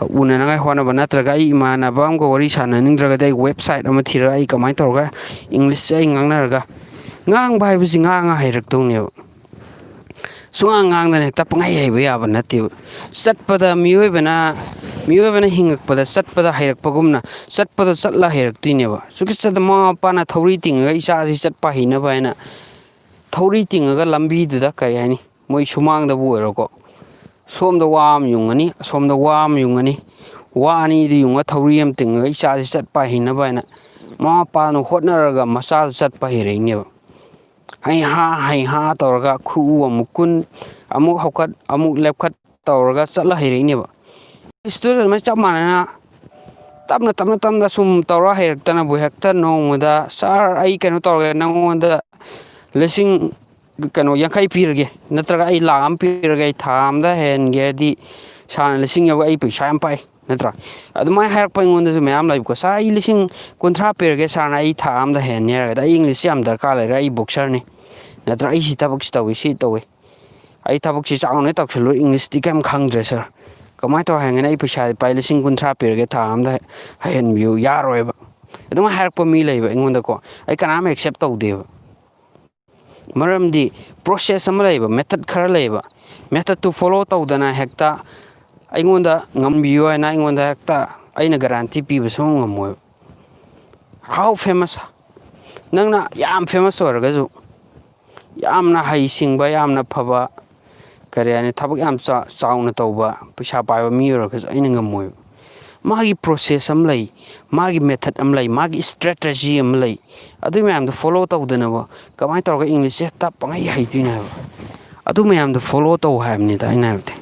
ꯎꯅꯅꯉꯥꯏ ꯍꯣꯠꯅꯕ ꯅꯠꯇ꯭ꯔꯒ ꯑꯩ ꯏꯃꯥꯟꯅꯕ ꯑꯃꯒ ꯋꯥꯔꯤ ꯁꯥꯟꯅꯅꯤꯡꯗ꯭ꯔꯒꯗꯤ ꯑꯩ ꯋꯦꯕꯁꯥꯏꯠ ꯑꯃ ꯊꯤꯔꯒ ꯑꯩ ꯀꯃꯥꯏꯅ ꯇꯧꯔꯒ ꯏꯪꯂꯤꯁꯁꯦ ꯑꯩ ꯉꯥꯡꯅꯔꯒ ꯉꯥꯡꯕ ꯍꯥꯏꯕꯁꯤ ꯉꯥꯡꯉ ꯍꯩꯔꯛꯇꯧꯅꯦꯕ ꯁꯨꯡꯉꯥꯡ ꯉꯥꯡꯗꯅ ꯍꯦꯛꯇ ꯄꯪꯍꯩ ꯍꯩꯕ ꯌꯥꯕ ꯅꯠꯇꯦꯕ ꯆꯠꯄꯗ ꯃꯤꯑꯣꯏꯕꯅ ꯍꯤꯡꯉꯛꯄꯗ ꯆꯠꯄꯗ ꯍꯩꯔꯛꯄꯒꯨꯝꯅ ꯆꯠꯄꯗ ꯆꯠꯂ ꯍꯩꯔꯛꯇꯣꯏꯅꯦꯕ ꯃꯃꯥ ꯃꯄꯥꯅ ꯊꯧꯔꯤ ꯇꯤꯡꯉꯒ ꯏꯆꯥꯁꯤ ꯆꯠꯄ ꯍꯩꯅꯕ ꯍꯥꯏꯅ ꯊꯧꯔꯤ ꯇꯤꯡꯉꯒ ꯂꯝꯕꯤꯗꯨꯗ ꯀꯔꯤ ꯍꯥꯏꯅꯤ ꯃꯣꯏ ꯁꯨꯃꯥꯡꯗꯕꯨ ꯑꯣꯏꯔꯣꯀꯣ ꯁꯣꯝꯗ ꯋꯥ ꯑꯃ ꯌꯨꯡꯉꯅꯤ ꯑꯁꯣꯝꯗ ꯋꯥ ꯑꯃ ꯌꯨꯡꯉꯅꯤ ꯋꯥ ꯑꯅꯤꯗꯨ ꯌꯨꯡꯉ ꯊꯧꯔꯤ ꯑꯃ ꯇꯤꯡꯉꯒ ꯏꯆꯥꯁꯤ ꯆꯠꯄ ꯍꯩꯅꯕ ꯍꯥꯏꯅ ꯃꯃꯥ ꯃꯄꯥꯅ ꯍꯣꯠꯅꯔꯒ ꯃꯆꯥꯗꯨ ꯆꯠꯄ ꯍꯩꯔꯛꯏꯅꯦꯕ ꯍꯩꯍꯥ ꯇꯧꯔꯒ ꯈꯨꯎ ꯑꯃꯨꯛ ꯀꯨꯟ ꯑꯃꯨꯛ ꯍꯧꯀꯠ ꯑꯃꯨꯛ ꯂꯦꯞꯈꯠ ꯇꯧꯔꯒ ꯆꯠꯂ ꯍꯩꯔꯛꯏꯅꯦꯕ ꯏꯪꯂꯤꯁꯇꯨ ꯑꯗꯨꯃꯥꯏꯅ ꯆꯞ ꯃꯥꯟꯅꯅ ꯇꯞꯅ ꯁꯨꯝ ꯇꯧꯔ ꯍꯩꯔꯛꯇꯅꯕꯨ ꯍꯦꯛꯇ ꯅꯣꯡꯃꯗ ꯁꯥꯔ ꯑꯩ ꯀꯩꯅꯣ ꯇꯧꯔꯒꯦ ꯅꯪꯉꯣꯟꯗ 50,000 ꯄꯤꯔꯒꯦ ꯅꯠꯇ꯭ꯔꯒ ꯑꯩ 1,00,000 ꯄꯤꯔꯒꯦ ꯑꯩ ꯊꯥ ꯑꯝꯗ ꯍꯦꯟꯒꯦꯗꯤ ꯁꯥꯔꯅ 1,000,000 ꯌꯧꯒ ꯑꯩ ꯄꯩꯁꯥ ꯌꯥꯝ ꯄꯥꯏ ꯅꯠꯇ꯭ꯔꯥ ꯑꯗꯨꯃꯥꯏꯅ ꯍꯥꯏꯔꯛꯄ ꯑꯩꯉꯣꯟꯗꯁꯨ ꯃꯌꯥꯝ ꯂꯩꯕꯀꯣ ꯁꯥꯔ ꯑꯩ 50,000 ꯄꯤꯔꯒꯦ ꯁꯥꯔꯅ ꯑꯩ ꯊꯥ ꯑꯝꯗ ꯍꯦꯟꯅꯤ ꯍꯥꯏꯔꯒꯗꯤ ꯑꯩ ꯏꯪꯂꯤꯁꯁꯦ ꯌꯥꯝ ꯗꯔꯀꯥꯔ ꯂꯩꯔꯦ ꯑꯩ ꯕꯣꯛꯁꯔꯅꯤ ꯅꯠꯇ꯭ꯔꯒ ꯑꯩ ꯁꯤ ꯊꯕꯛꯁꯤ ꯇꯧꯏ ꯁꯤ ꯇꯧꯏ ꯑꯩ ꯊꯕꯛꯁꯤ ꯆꯥꯎꯅ ꯇꯧꯁꯜꯂꯨ ꯏꯪꯂꯤꯁꯇꯤ ꯀꯩꯝ ꯈꯪꯗ꯭ꯔꯦ ꯁꯥꯔ ꯀꯃꯥꯏꯅ ꯇꯧꯔ ꯍꯥꯏꯒꯅꯤ ꯑꯩ ꯄꯩꯁꯥ 50,000 ꯄꯤꯔꯒꯦ ꯊꯥ ꯑꯝꯗ ꯍꯩꯍꯟꯕꯤꯌꯨ ꯌꯥꯔꯣꯏꯕ ꯑꯗꯨꯃꯥꯏꯅ ꯍꯥꯏꯔꯛꯄ ꯃꯤ ꯂꯩꯕ ꯑꯩꯉꯣꯟꯗꯀꯣ ꯑꯩ ꯀꯅꯥꯝ ꯑꯦꯛꯁꯦꯞ ꯇꯧꯗꯦꯕ ꯃꯔꯝꯗꯤ ꯄ꯭ꯔꯣꯁꯦꯁ ꯑꯃ ꯂꯩꯌꯦꯕ ꯃꯦꯊꯠ ꯈꯔ ꯂꯩꯌꯦꯕ ꯃꯦꯊꯠꯇꯨ ꯐꯣꯂꯣ ꯇꯧꯗꯅ ꯍꯦꯛꯇ ꯑꯩꯉꯣꯟꯗ ꯉꯝꯕꯤꯌꯨ ꯍꯥꯏꯅ ꯑꯩꯉꯣꯟꯗ ꯍꯦꯛꯇ ꯑꯩꯅ ꯒꯥꯔꯥꯟꯇꯤ ꯄꯤꯕ ꯁꯨꯡꯉꯝ ꯉꯝꯃꯣꯏꯕ. How famous? ꯅꯪꯅ ꯌꯥꯝ famous ꯑꯣꯏꯔꯒꯁꯨ ꯌꯥꯝꯅ ꯍꯩꯁꯤꯡꯕ ꯌꯥꯝꯅ ꯐꯕ ꯀꯔꯤ ꯍꯥꯏꯅꯤ ꯊꯕꯛ ꯌꯥꯝ ꯆꯥꯎꯅ ꯇꯧꯕ ꯄꯩꯁꯥ ꯄꯥꯏꯕ ꯃꯤ ꯑꯣꯏꯔꯒꯁꯨ ꯑꯩꯅ ꯉꯝꯃꯣꯏꯕ. ꯃꯥꯒꯤ ꯄ꯭ꯔꯣꯁꯦꯁ ꯑꯃ ꯂꯩ, ꯃꯥꯒꯤ ꯃꯦꯊꯠ ꯑꯃ ꯂꯩ, ꯃꯥꯒꯤ ꯏꯁꯇ꯭ꯔꯦꯇꯦꯖꯤ ꯑꯃ ꯂꯩ. ꯑꯗꯨ ꯃꯌꯥꯝꯗꯣ ꯐꯣꯂꯣ ꯇꯧꯗꯅꯕ ꯀꯃꯥꯏꯅ ꯇꯧꯔꯒ ꯏꯪꯂꯤꯁꯁꯦ ꯍꯦꯛꯇ ꯄꯪꯍꯩ ꯍꯩꯗꯣꯏꯅꯣ ꯍꯥꯏꯕ. ꯑꯗꯨ ꯃꯌꯥꯝꯗꯣ ꯐꯣꯂꯣ ꯇꯧ ꯍꯥꯏꯕꯅꯤꯗ ꯑꯩꯅ ꯍꯥꯏꯕꯗꯤ.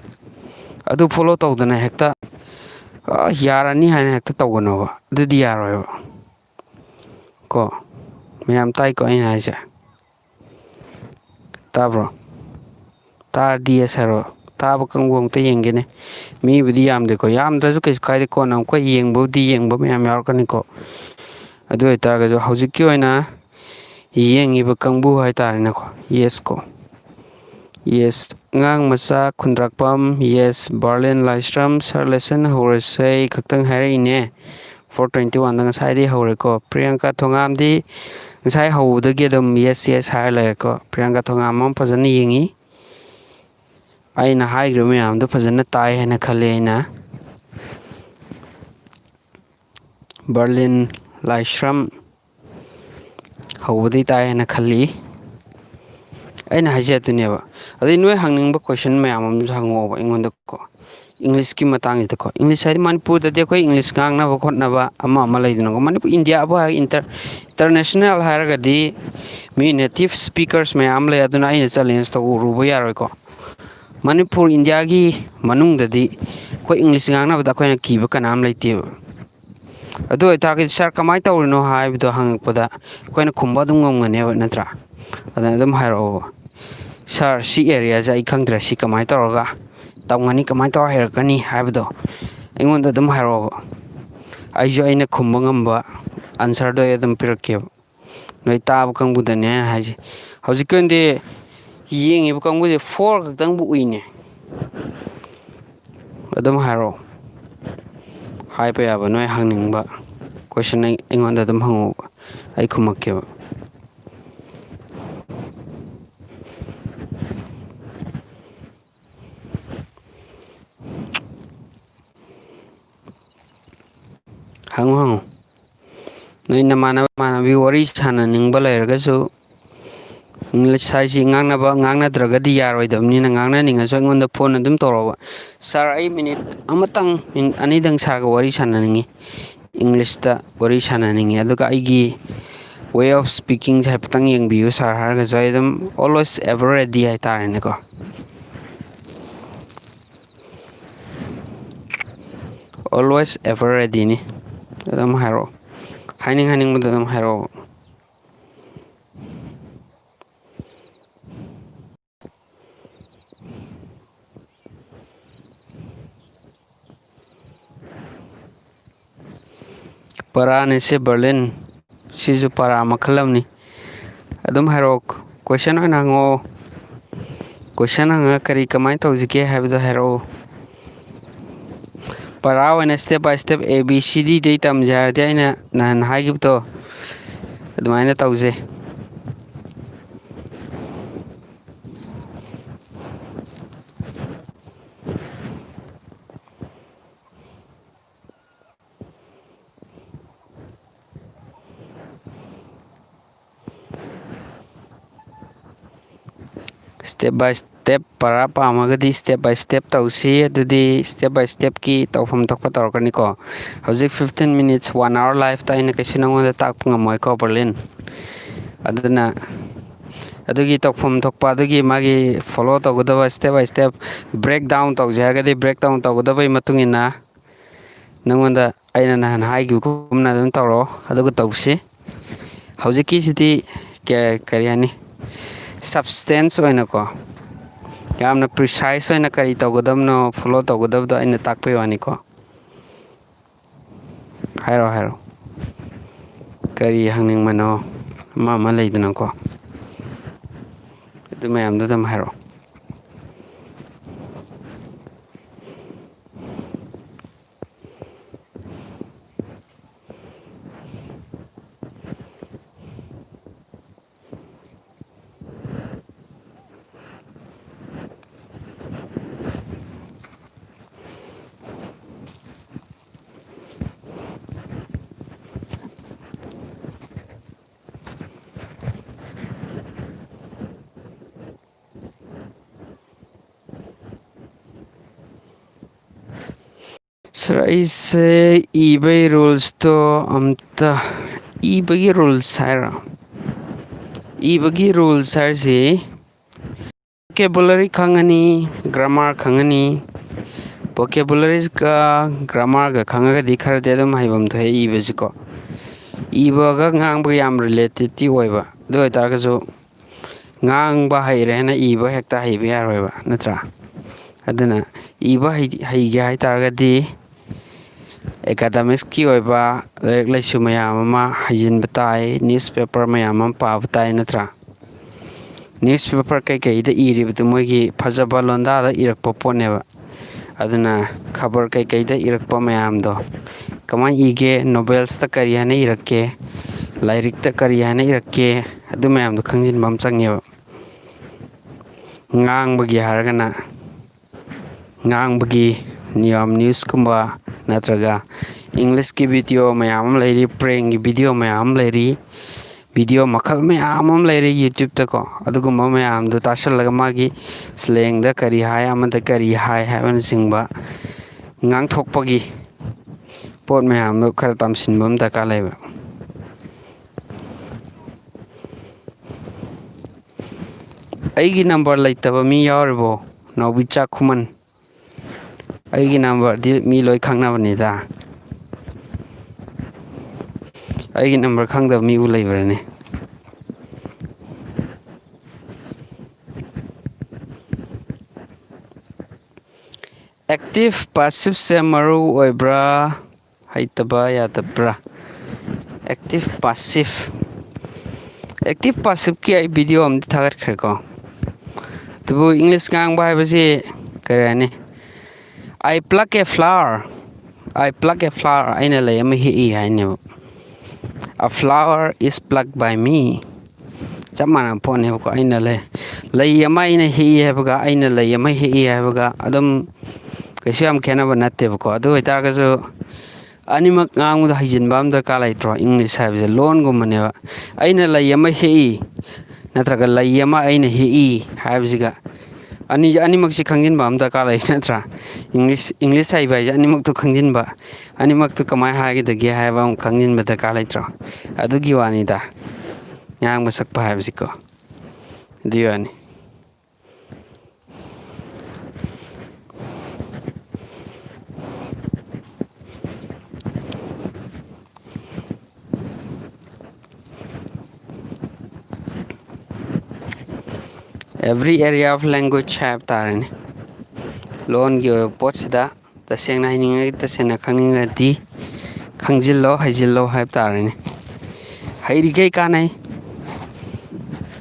ꯑꯗꯨ ꯐꯣꯂꯣ ꯇꯧꯗꯅ ꯍꯦꯛꯇ ꯌꯥꯔꯅꯤ ꯍꯥꯏꯅ ꯍꯦꯛꯇ ꯇꯧꯒꯅꯣꯕ. ꯑꯗꯨꯗꯤ ꯌꯥꯔꯣꯏꯕ. ꯀꯣ ꯃꯌꯥꯝ ꯇꯥꯏꯀꯣ ꯑꯩꯅ ꯍꯥꯏꯁꯦ. ꯇꯥꯕ꯭ꯔꯣ? ꯇꯥꯔꯗꯤ ꯌꯦꯁ ꯍꯥꯏꯔꯣ. ꯇꯥꯕ ꯀꯥꯡꯕꯨ ꯑꯝꯇ ꯌꯦꯡꯒꯦꯅꯦ. ꯃꯤꯕꯨꯗꯤ ꯌꯥꯝꯗꯦꯀꯣ. ꯌꯥꯝꯗ꯭ꯔꯁꯨ ꯀꯩꯁꯨ ꯀꯥꯏꯗꯦꯀꯣ. ꯑꯩꯈꯣꯏ ꯌꯦꯡꯕꯕꯨꯗꯤ ꯌꯦꯡꯕ ꯃꯌꯥꯝ ꯌꯥꯎꯔꯛꯀꯅꯤꯀꯣ. ꯑꯗꯨ ꯑꯣꯏꯇꯥꯔꯒꯁꯨ ꯍꯧꯖꯤꯛꯀꯤ ꯑꯣꯏꯅ ꯌꯦꯡꯉꯤꯕ ꯀꯥꯡꯕꯨ ꯍꯥꯏꯇꯥꯔꯦꯅꯦꯀꯣ. ꯌꯦꯁ ꯀꯣ. ꯌꯦꯁ. ꯑꯉꯥꯡ ꯃꯆꯥ ꯈꯨꯟꯗ꯭ꯔꯥꯛꯄꯝ. ꯌꯦꯁ. ꯕꯔꯂꯤꯟ ꯂꯥꯏꯁ꯭ꯔꯝ. ꯁꯥꯔ ꯂꯦꯁꯟ ꯍꯧꯔꯁꯦ ꯈꯛꯇꯪ ꯍꯥꯏꯔꯛꯏꯅꯦ. 4:21ꯗ ꯉꯁꯥꯏꯗꯒꯤ ꯍꯧꯔꯦꯀꯣ. ꯄ꯭ꯔꯤꯌꯥꯡꯀꯥ ꯊꯣꯉꯥꯝꯗꯤ ꯉꯁꯥꯏ ꯍꯧꯕꯗꯒꯤ ꯑꯗꯨꯝ ꯌꯦꯁ ꯌꯦꯁ ꯍꯥꯏꯔ ꯂꯩꯔꯦꯀꯣ. ꯄ꯭ꯔꯤꯌꯥꯡꯀꯥ ꯊꯣꯉꯥꯝ ꯑꯃ ꯐꯖꯅ ꯌꯦꯡꯉꯤ. ꯑꯩꯅ ꯍꯥꯏꯈ꯭ꯔꯤꯕ ꯃꯌꯥꯝꯗꯣ ꯐꯖꯅ ꯇꯥꯏ ꯍꯥꯏꯅ ꯈꯜꯂꯤ ꯑꯩꯅ. ꯕꯔꯂꯤꯟ ꯂꯥꯏꯁ꯭ꯔꯝ ꯍꯧꯕꯗꯩ ꯇꯥꯏ ꯍꯥꯏꯅ ꯈꯜꯂꯤ. ꯑꯩꯅ ꯍꯥꯏꯖꯗꯣꯏꯅꯦꯕ. ꯑꯗꯩ ꯅꯣꯏ ꯍꯪꯅꯤꯡꯕ ꯀꯣꯏꯁꯟ ꯃꯌꯥꯝ ꯑꯃꯁꯨ ꯍꯪꯉꯛꯑꯣꯕ ꯑꯩꯉꯣꯟꯗꯀꯣ. ꯏꯪꯂꯤꯁꯀꯤ ꯃꯇꯥꯡꯁꯤꯗꯀꯣ. ꯏꯪꯂꯤꯁ ꯍꯥꯏꯗꯤ ꯃꯅꯤꯄꯨꯔꯗꯗꯤ ꯑꯩꯈꯣꯏ ꯏꯪꯂꯤꯁ ꯉꯥꯡꯅꯕ ꯈꯣꯠꯅꯕ ꯑꯃ ꯂꯩꯗꯅꯀꯣ. ꯃꯅꯤꯄꯨꯔ ꯏꯟꯗꯤꯌꯥꯕꯨ ꯍꯥꯏꯔꯒ ꯏꯟꯇꯔꯅꯦꯁꯅꯦꯜ ꯍꯥꯏꯔꯒꯗꯤ ꯃꯤ ꯅꯦꯇꯤꯞ ꯁ꯭ꯄꯤꯀꯔꯁ ꯃꯌꯥꯝ ꯂꯩ. ꯑꯗꯨꯅ ꯑꯩꯅ ꯆꯦꯂꯦꯟꯖ ꯇꯧꯔꯨꯕ ꯌꯥꯔꯣꯏꯀꯣ. ꯃꯅꯤꯄꯨꯔ ꯏꯟꯗꯤꯌꯥꯒꯤ ꯃꯅꯨꯡꯗꯗꯤ ꯑꯩꯈꯣꯏ ꯏꯪꯂꯤꯁ ꯉꯥꯡꯅꯕꯗ ꯑꯩꯈꯣꯏꯅ ꯀꯤꯕ ꯀꯅꯥꯝ ꯂꯩꯇꯦꯕ. ꯑꯗꯨ ꯑꯣꯏꯇꯥꯔꯒꯗꯤ ꯁꯥꯔ ꯀꯃꯥꯏꯅ ꯇꯧꯔꯤꯅꯣ ꯍꯥꯏꯕꯗꯣ ꯍꯪꯉꯛꯄꯗ ꯑꯩꯈꯣꯏꯅ ꯈꯨꯝꯕ ꯑꯗꯨꯝ ꯉꯝꯒꯅꯦꯕ ꯅꯠꯇ꯭ꯔꯥ? ꯑꯗꯨꯅ ꯑꯗꯨꯝ ꯍꯥꯏꯔꯛꯑꯣꯕ. ꯁꯥꯔ ꯁꯤ ꯑꯦꯔꯤꯌꯥꯁꯦ ꯑꯩ ꯈꯪꯗ꯭ꯔꯦ. ꯁꯤ ꯀꯃꯥꯏꯅ ꯇꯧꯔꯒ ꯇꯝꯒꯅꯤ, ꯀꯃꯥꯏꯅ ꯇꯧꯔ ꯍꯩꯔꯛꯀꯅꯤ ꯍꯥꯏꯕꯗꯣ ꯑꯩꯉꯣꯟꯗ ꯑꯗꯨꯝ ꯍꯥꯏꯔꯛꯑꯣꯕ. ꯑꯩꯁꯨ ꯑꯩꯅ ꯈꯨꯝꯕ ꯉꯝꯕ ꯑꯟꯁꯔꯗꯣ ꯑꯩ ꯑꯗꯨꯝ ꯄꯤꯔꯛꯀꯦꯕ. ꯅꯣꯏ ꯇꯥꯕ ꯀꯥꯡꯕꯨꯗꯅꯦ ꯑꯩꯅ ꯍꯥꯏꯁꯦ. ꯍꯧꯖꯤꯛꯀꯤ ꯑꯣꯏꯅꯗꯤ ꯌꯦꯡꯉꯤꯕ ꯀꯥꯡꯕꯨꯁꯦ 4 ꯈꯛꯇꯪꯕꯨ ꯎꯏꯅꯦ. ꯑꯗꯨꯝ ꯍꯥꯏꯔꯛꯑꯣ. ꯍꯥꯏꯕ ꯌꯥꯕ ꯅꯣꯏ ꯍꯪꯅꯤꯡꯕ ꯀꯣꯏꯁꯟ ꯑꯩꯉꯣꯟꯗ ꯑꯗꯨꯝ ꯍꯪꯉꯛꯑꯣꯕ. ꯑꯩ ꯈꯨꯝꯃꯛꯀꯦꯕ. ꯍꯪꯉꯨ. ꯅꯣꯏ ꯅꯃꯥꯟꯅꯕꯤ ꯋꯥꯔꯤ ꯁꯥꯟꯅꯅꯤꯡꯕ ꯂꯩꯔꯒꯁꯨ ꯏꯪꯂꯤꯁ ꯍꯥꯏꯁꯤ ꯉꯥꯡꯅꯗ꯭ꯔꯒꯗꯤ ꯌꯥꯔꯣꯏꯗꯕꯅꯤꯅ ꯉꯥꯡꯅꯅꯤꯡꯉꯁꯨ ꯑꯩꯉꯣꯟꯗ ꯐꯣꯟ ꯑꯗꯨꯝ ꯇꯧꯔꯛꯑꯣꯕ. ꯁꯥꯔ ꯑꯩ ꯃꯤꯅꯤꯠ ꯑꯅꯤꯗꯪ ꯁꯥꯔꯒ ꯋꯥꯔꯤ ꯁꯥꯟꯅꯅꯤꯡꯉꯤ. ꯏꯪꯂꯤꯁꯇ ꯋꯥꯔꯤ ꯁꯥꯟꯅꯅꯤꯡꯉꯤ. ꯑꯗꯨꯒ ꯑꯩꯒꯤ ꯋꯦ ꯑꯣꯐ ꯁ꯭ꯄꯤꯀꯤꯡꯁꯦ ꯍꯥꯏꯐꯦꯠꯇꯪ ꯌꯦꯡꯕꯤꯌꯨ ꯁꯥꯔ ꯍꯥꯏꯔꯒꯁꯨ ꯑꯩ ꯑꯗꯨꯝ ꯑꯣꯜꯋꯦꯁ ꯑꯦꯚꯔ ꯔꯦꯗꯤ ꯍꯥꯏꯇꯥꯔꯦꯅꯦꯀꯣ. ꯑꯣꯜꯋꯦꯁ ꯑꯦꯚꯔ ꯔꯦꯗꯤꯅꯤ. ꯑꯗꯨꯝ ꯍꯥꯏꯔꯛꯑꯣ. ꯍꯥꯏꯅꯤꯡꯕꯗꯣ ꯑꯗꯨꯝ ꯍꯥꯏꯔꯛꯑꯣꯕ. ꯄꯔꯥꯅꯦ ꯁꯤ ꯕꯔꯂꯤꯟ. ꯁꯤꯁꯨ ꯄꯔꯥ ꯃꯈꯜ ꯑꯃꯅꯤ. ꯑꯗꯨꯝ ꯍꯥꯏꯔꯛꯑꯣ. ꯀꯣꯏꯁꯟ ꯑꯣꯏꯅ ꯍꯪꯉꯛꯑꯣ. ꯀꯣꯏꯁꯟ ꯍꯪꯉꯒ ꯀꯃꯥꯏꯅ ꯇꯧꯁꯤꯒꯦ ꯍꯥꯏꯕꯗꯣ ꯍꯥꯏꯔꯛꯑꯣ. ꯄꯔꯥ ꯑꯣꯏꯅ ꯁ꯭ꯇꯦꯞ ꯕꯥꯏ ꯁ꯭ꯇꯦꯞ ABCDꯗꯩ ꯇꯝꯁꯦ ꯍꯥꯏꯔꯗꯤ ꯑꯩꯅ ꯅꯍꯥꯟ ꯍꯥꯏꯈꯤꯕꯗꯣ ꯑꯗꯨꯃꯥꯏꯅ ꯇꯧꯁꯦ. ꯁ꯭ꯇꯦꯞ ꯕꯥꯏ ꯁ꯭ꯇꯦꯞ ꯄꯔꯥ ꯄꯥꯝꯃꯒꯗꯤ ꯁ꯭ꯇꯦꯞ ꯕꯥꯏ ꯁ꯭ꯇꯦꯞ ꯇꯧꯁꯤ. ꯑꯗꯨꯗꯤ ꯁ꯭ꯇꯦꯞ ꯕꯥꯏ ꯁ꯭ꯇꯦꯞꯀꯤ ꯇꯧꯐꯝ ꯊꯣꯛꯄ ꯇꯧꯔꯛꯀꯅꯤꯀꯣ. ꯍꯧꯖꯤꯛ 15 minutes 1 hour ꯂꯥꯏꯐꯇ ꯑꯩꯅ ꯀꯩꯁꯨ ꯅꯪꯉꯣꯟꯗ ꯇꯥꯛꯄ ꯉꯝꯃꯣꯏꯀꯣ ꯕꯔꯂꯤꯟ. ꯑꯗꯨꯅ ꯑꯗꯨꯒꯤ ꯇꯧꯐꯝ ꯊꯣꯛꯄ ꯑꯗꯨꯒꯤ ꯃꯥꯒꯤ ꯐꯣꯂꯣ ꯇꯧꯒꯗꯕ step by step break down ꯇꯧꯁꯦ ꯍꯥꯏꯔꯒꯗꯤ ꯕ꯭ꯔꯦꯛ ꯗꯥꯎꯟ ꯇꯧꯒꯗꯕꯒꯤ ꯃꯇꯨꯡ ꯏꯟꯅ ꯅꯪꯉꯣꯟꯗ ꯑꯩꯅ ꯅꯍꯥꯟ ꯍꯥꯏꯈꯤꯕꯒꯨꯝꯅ ꯑꯗꯨꯝ ꯇꯧꯔꯛꯑꯣ. ꯑꯗꯨꯒ ꯇꯧꯁꯤ. ꯍꯧꯖꯤꯛꯀꯤꯁꯤꯗꯤ ꯀꯔꯤ ꯍꯥꯏꯅꯤ ꯁꯕꯁꯇꯦꯟꯁ ꯑꯣꯏꯅꯀꯣ ꯌꯥꯝꯅ ꯄ꯭ꯔꯤꯁꯥꯏꯁ ꯑꯣꯏꯅ ꯀꯔꯤ ꯇꯧꯒꯗꯕꯅꯣ ꯐꯣꯂꯣ ꯇꯧꯒꯗꯕꯗꯣ ꯑꯩꯅ ꯇꯥꯛꯄꯩ ꯋꯥꯅꯤꯀꯣ. ꯍꯥꯏꯔꯣ. ꯀꯔꯤ ꯍꯪꯅꯤꯡꯕꯅꯣ ꯑꯃ ꯂꯩꯗꯅꯀꯣ. ꯑꯗꯨ ꯃꯌꯥꯝꯗꯣ ꯑꯗꯨꯝ ꯍꯥꯏꯔꯛꯑꯣ. Sir, aise eBay rules to amta eBay rules haira. eBay rules hairsi vocabulary khangani, grammar khangani. Vocabulary ka grammar ga khangaga di khara de dum haibam thai ibasi ko. Iba ga ngangba yam related ti oiba. Do tar ga so ngangba haire na iba hekta haiba yaroiba natra. Aduna iba hai ga hai tar ga di academics ki oiba laisu mayam ama hajin batai newspaper mayam am pa batai natra. Newspaper kai kai da iri bitu moigi phajaba londa da irakpa poneba. Aduna khabar kai kai da irakpa mayam do. Kamai ige novels ta kari hana irakke, lyric ta kari hana irakke, adu mayam do khangjin bam changyeba. Ngang bagi haragana ngang bagi niyam news kumba natraga English ki video mayam lairi, prank ki video mayam lairi, video makal mayam lairi YouTube ta ko adugumba mayam do tashallaga magi slang da kari hai amada kari hai haban singba ngang thokpagi pot mayam do khara tamsinbam daka laiba. Aigi number laitaba mi yauribo naubicha khuman. Aigi number di mi loi khangnabani da. Aigi number khangdaba mi u laibarane. Active passive se maru oibra haitaba yadabra. Active passive ki ai video am di thagat khre ko. Tubu English ngangba haibasi karani. I pluck a flower. Aina lay am hi haine. A flower is plucked by me. Chamana pone ko aina lay am aina hi habaga aina lay am hi habaga adam kasyam khenaba natte ko adu ita ga so animak ngangu da hijin bam da ka laitro English habise loan gumane aina lay am hi natraga lay am aina hi habisiga animak si khangjin bam da ka lai natra English hai bai animak tu khangjin ba animak tu kamai ha gi da ge ha ba khangjin ba da ka laitro adu gi wani da yang masak pa habisiko diani. Every area of language have tarani. Loan gi potsida tasengna hininga tasena khangninga di khangjillo hajillo have tarani. Hairi gai kanai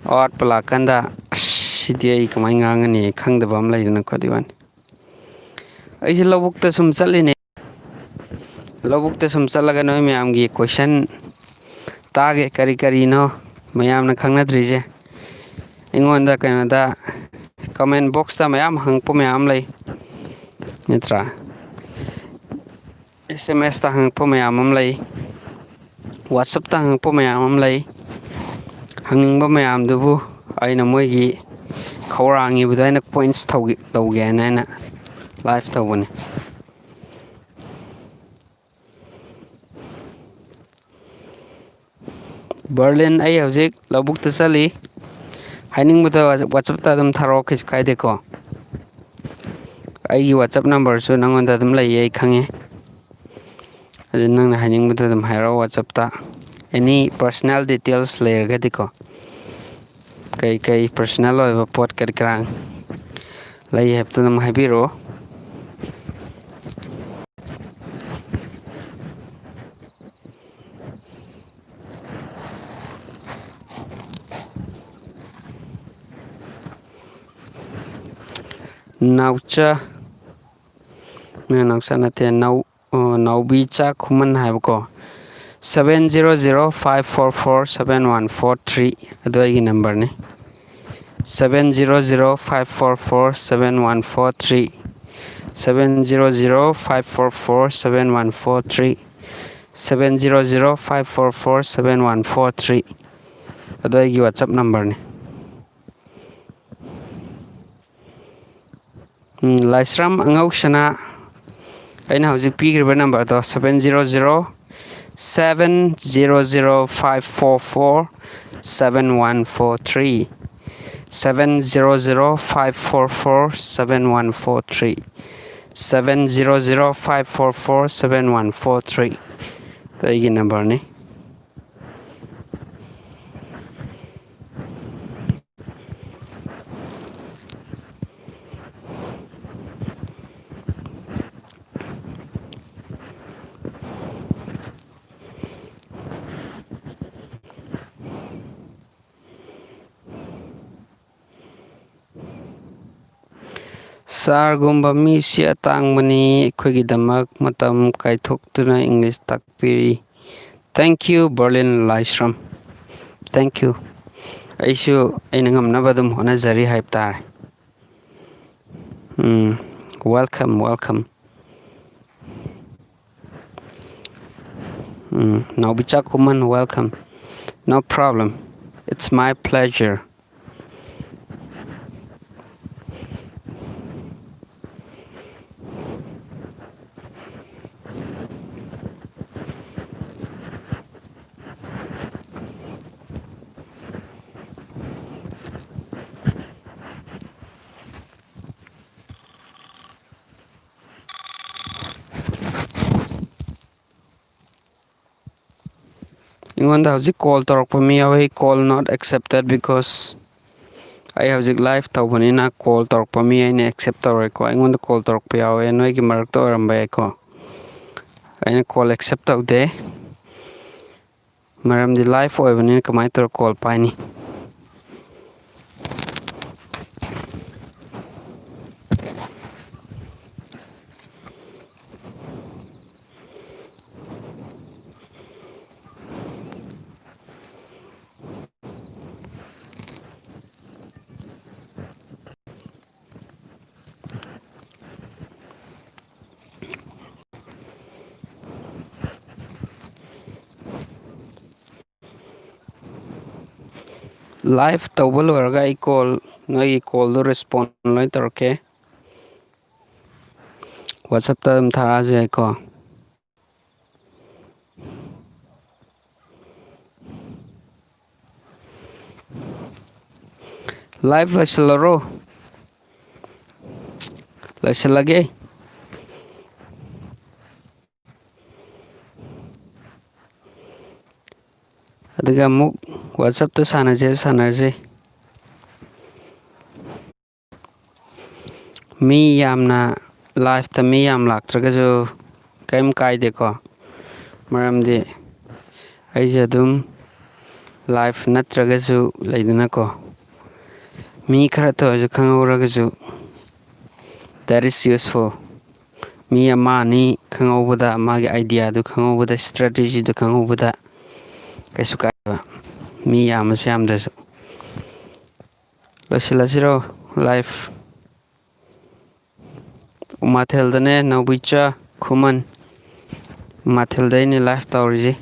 ot palakanda sidi ai kamai ngangani khangdabam laidana khodiwan. Aise lobukta sum chaline. Lobukta sum chalaga noi mayam gi question tage kari no mayam na khangnadrije. Ingonda kanada comment box ta mayam hangpo mayam lai nitra SMS ta hangpo mayam lai WhatsApp ta hangpo mayam lai hangingba mayam dubu aina moigi khawrangi budaina points tawge na live tawbone. Berlin ai hojik labuk ta chali haining buta WhatsApp ta dum tharo khis khai de ko ai WhatsApp number su nangonda dum lai ai khange adu nang na haining buta dum hairo WhatsApp ta any personal details layer ga diko kai personal oi pot kar krang lai hep tu dum habiro. Naucha nate naubicha khuman haibko 700544743 adu ai number ne 700544743 700544743 700544743 adu ai WhatsApp number ne. Laisram angau shana ꯑꯩꯅ ꯍꯧꯖꯤꯛ ꯄꯤꯈ꯭ꯔꯤꯕ ꯅꯝꯕꯔꯗꯣ 700-700-544-7143 700-544-7143 700-544-7143 ꯑꯩꯒꯤ ꯅꯝꯕꯔꯅꯤ. ꯁꯥꯔꯒꯨꯝꯕ ꯃꯤꯁꯤ ꯑꯇꯥꯡꯕꯅꯤ, ꯑꯩꯈꯣꯏꯒꯤꯗꯃꯛ ꯃꯇꯝ ꯀꯥꯏꯊꯣꯛꯇꯨꯅ English ꯇꯥꯛꯄꯤꯔꯤ. Thank you Birlin Laishram. Thank you. ꯑꯩꯁꯨ ꯑꯩꯅ ꯉꯝꯅꯕ ꯑꯗꯨꯝ ꯍꯣꯠꯅꯖꯔꯤ ꯍꯥꯏꯕ ꯇꯥꯔꯦ. Welcome. Naubicha Kuman, welcome. No problem. It's my pleasure. ꯑꯩꯉꯣꯟꯗ ꯍꯧꯖꯤꯛ ꯀꯣꯜ ꯇꯧꯔꯛꯄ ꯃꯤ ꯌꯥꯎꯏ. ꯀꯣꯜ ꯅꯣꯠ ꯑꯦꯛꯁꯦꯞꯇꯦड ꯕꯤꯀꯣꯁ ꯑꯩ ꯍꯧꯖꯤꯛ ꯂꯥꯏꯚ ꯇꯧꯕꯅꯤꯅ ꯀꯣꯜ ꯇꯧꯔꯛꯄ ꯃꯤ ꯑꯩꯅ ꯑꯦꯛꯁꯦꯞ ꯇꯧꯔꯣꯏꯀꯣ. ꯑꯩꯉꯣꯟꯗ ꯀꯣꯜ ꯇꯧꯔꯛꯄ ꯌꯥꯎꯋꯦ, ꯅꯣꯏꯒꯤ ꯃꯔꯛꯇ ꯑꯣꯏꯔꯝꯕ ꯌꯥꯏꯀꯣ. ꯑꯩꯅ ꯀꯣꯜ ꯑꯦꯛꯁꯦꯞ ꯇꯧꯗꯦ, ꯃꯔꯝꯗꯤ ꯂꯥꯏꯚ ꯑꯣꯏꯕꯅꯤꯅ ꯀꯃꯥꯏꯅ ꯇꯧꯔ ꯀꯣꯜ ꯄꯥꯏꯅꯤ. ꯂꯥꯏꯚ ꯇꯧꯕ ꯂꯣꯏꯔꯒ ꯑꯩ ꯅꯣꯏꯒꯤ ꯀꯣꯜꯗꯣ ꯔꯦꯁꯄꯣꯟ ꯂꯣꯏ ꯇꯧꯔꯛꯀꯦ. ꯋꯥꯆꯞꯇ ꯑꯗꯨꯝ ꯊꯥꯔꯛꯑꯁꯨ ꯌꯥꯏꯀꯣ. ꯂꯥꯏꯚ ꯂꯣꯏꯁꯤꯜꯂꯒꯦ. ꯑꯗꯨꯒ ꯑꯃꯨꯛ ꯋꯥꯆꯞꯇ ꯁꯥꯟꯅꯔꯁꯦ. ꯃꯤ ꯌꯥꯝꯅ ꯂꯥꯏꯐꯇ ꯃꯤ ꯌꯥꯝ ꯂꯥꯛꯇ꯭ꯔꯒꯁꯨ ꯀꯔꯤꯝ ꯀꯥꯏꯗꯦꯀꯣ. ꯃꯔꯝꯗꯤ ꯑꯩꯁꯦ ꯑꯗꯨꯝ ꯂꯥꯏꯐ ꯅꯠꯇ꯭ꯔꯒꯁꯨ ꯂꯩꯗꯅꯀꯣ, ꯃꯤ ꯈꯔꯇ ꯑꯣꯏꯔꯁꯨ ꯈꯪꯍꯧꯔꯒꯁꯨ that is useful. ꯃꯤ ꯑꯃ ꯑꯅꯤ ꯈꯪꯍꯧꯕꯗ, ꯃꯥꯒꯤ ꯑꯥꯏꯗꯤꯌꯥꯗꯨ ꯈꯪꯍꯧꯕꯗ, ꯏꯁꯇ꯭ꯔꯦꯇꯦꯖꯤꯗꯨ ꯈꯪꯍꯧꯕꯗ ꯀꯩꯁꯨ ꯀꯥꯏꯗꯦꯕ, ꯃꯤ ꯌꯥꯝꯃꯁꯨ ꯌꯥꯝꯗ꯭ꯔꯁꯨ. ꯂꯣꯏꯁꯤꯜꯂꯁꯤꯔꯣ ꯂꯥꯏꯐ? ꯎꯃꯥꯊꯦꯜꯗꯅꯦ, ꯅꯥꯎꯕꯤꯆꯥ ꯈꯨꯃꯟ, ꯎꯃꯥꯊꯦꯜꯗ ꯑꯩꯅ ꯂꯥꯏꯐ ꯇꯧꯔꯤꯁꯤ.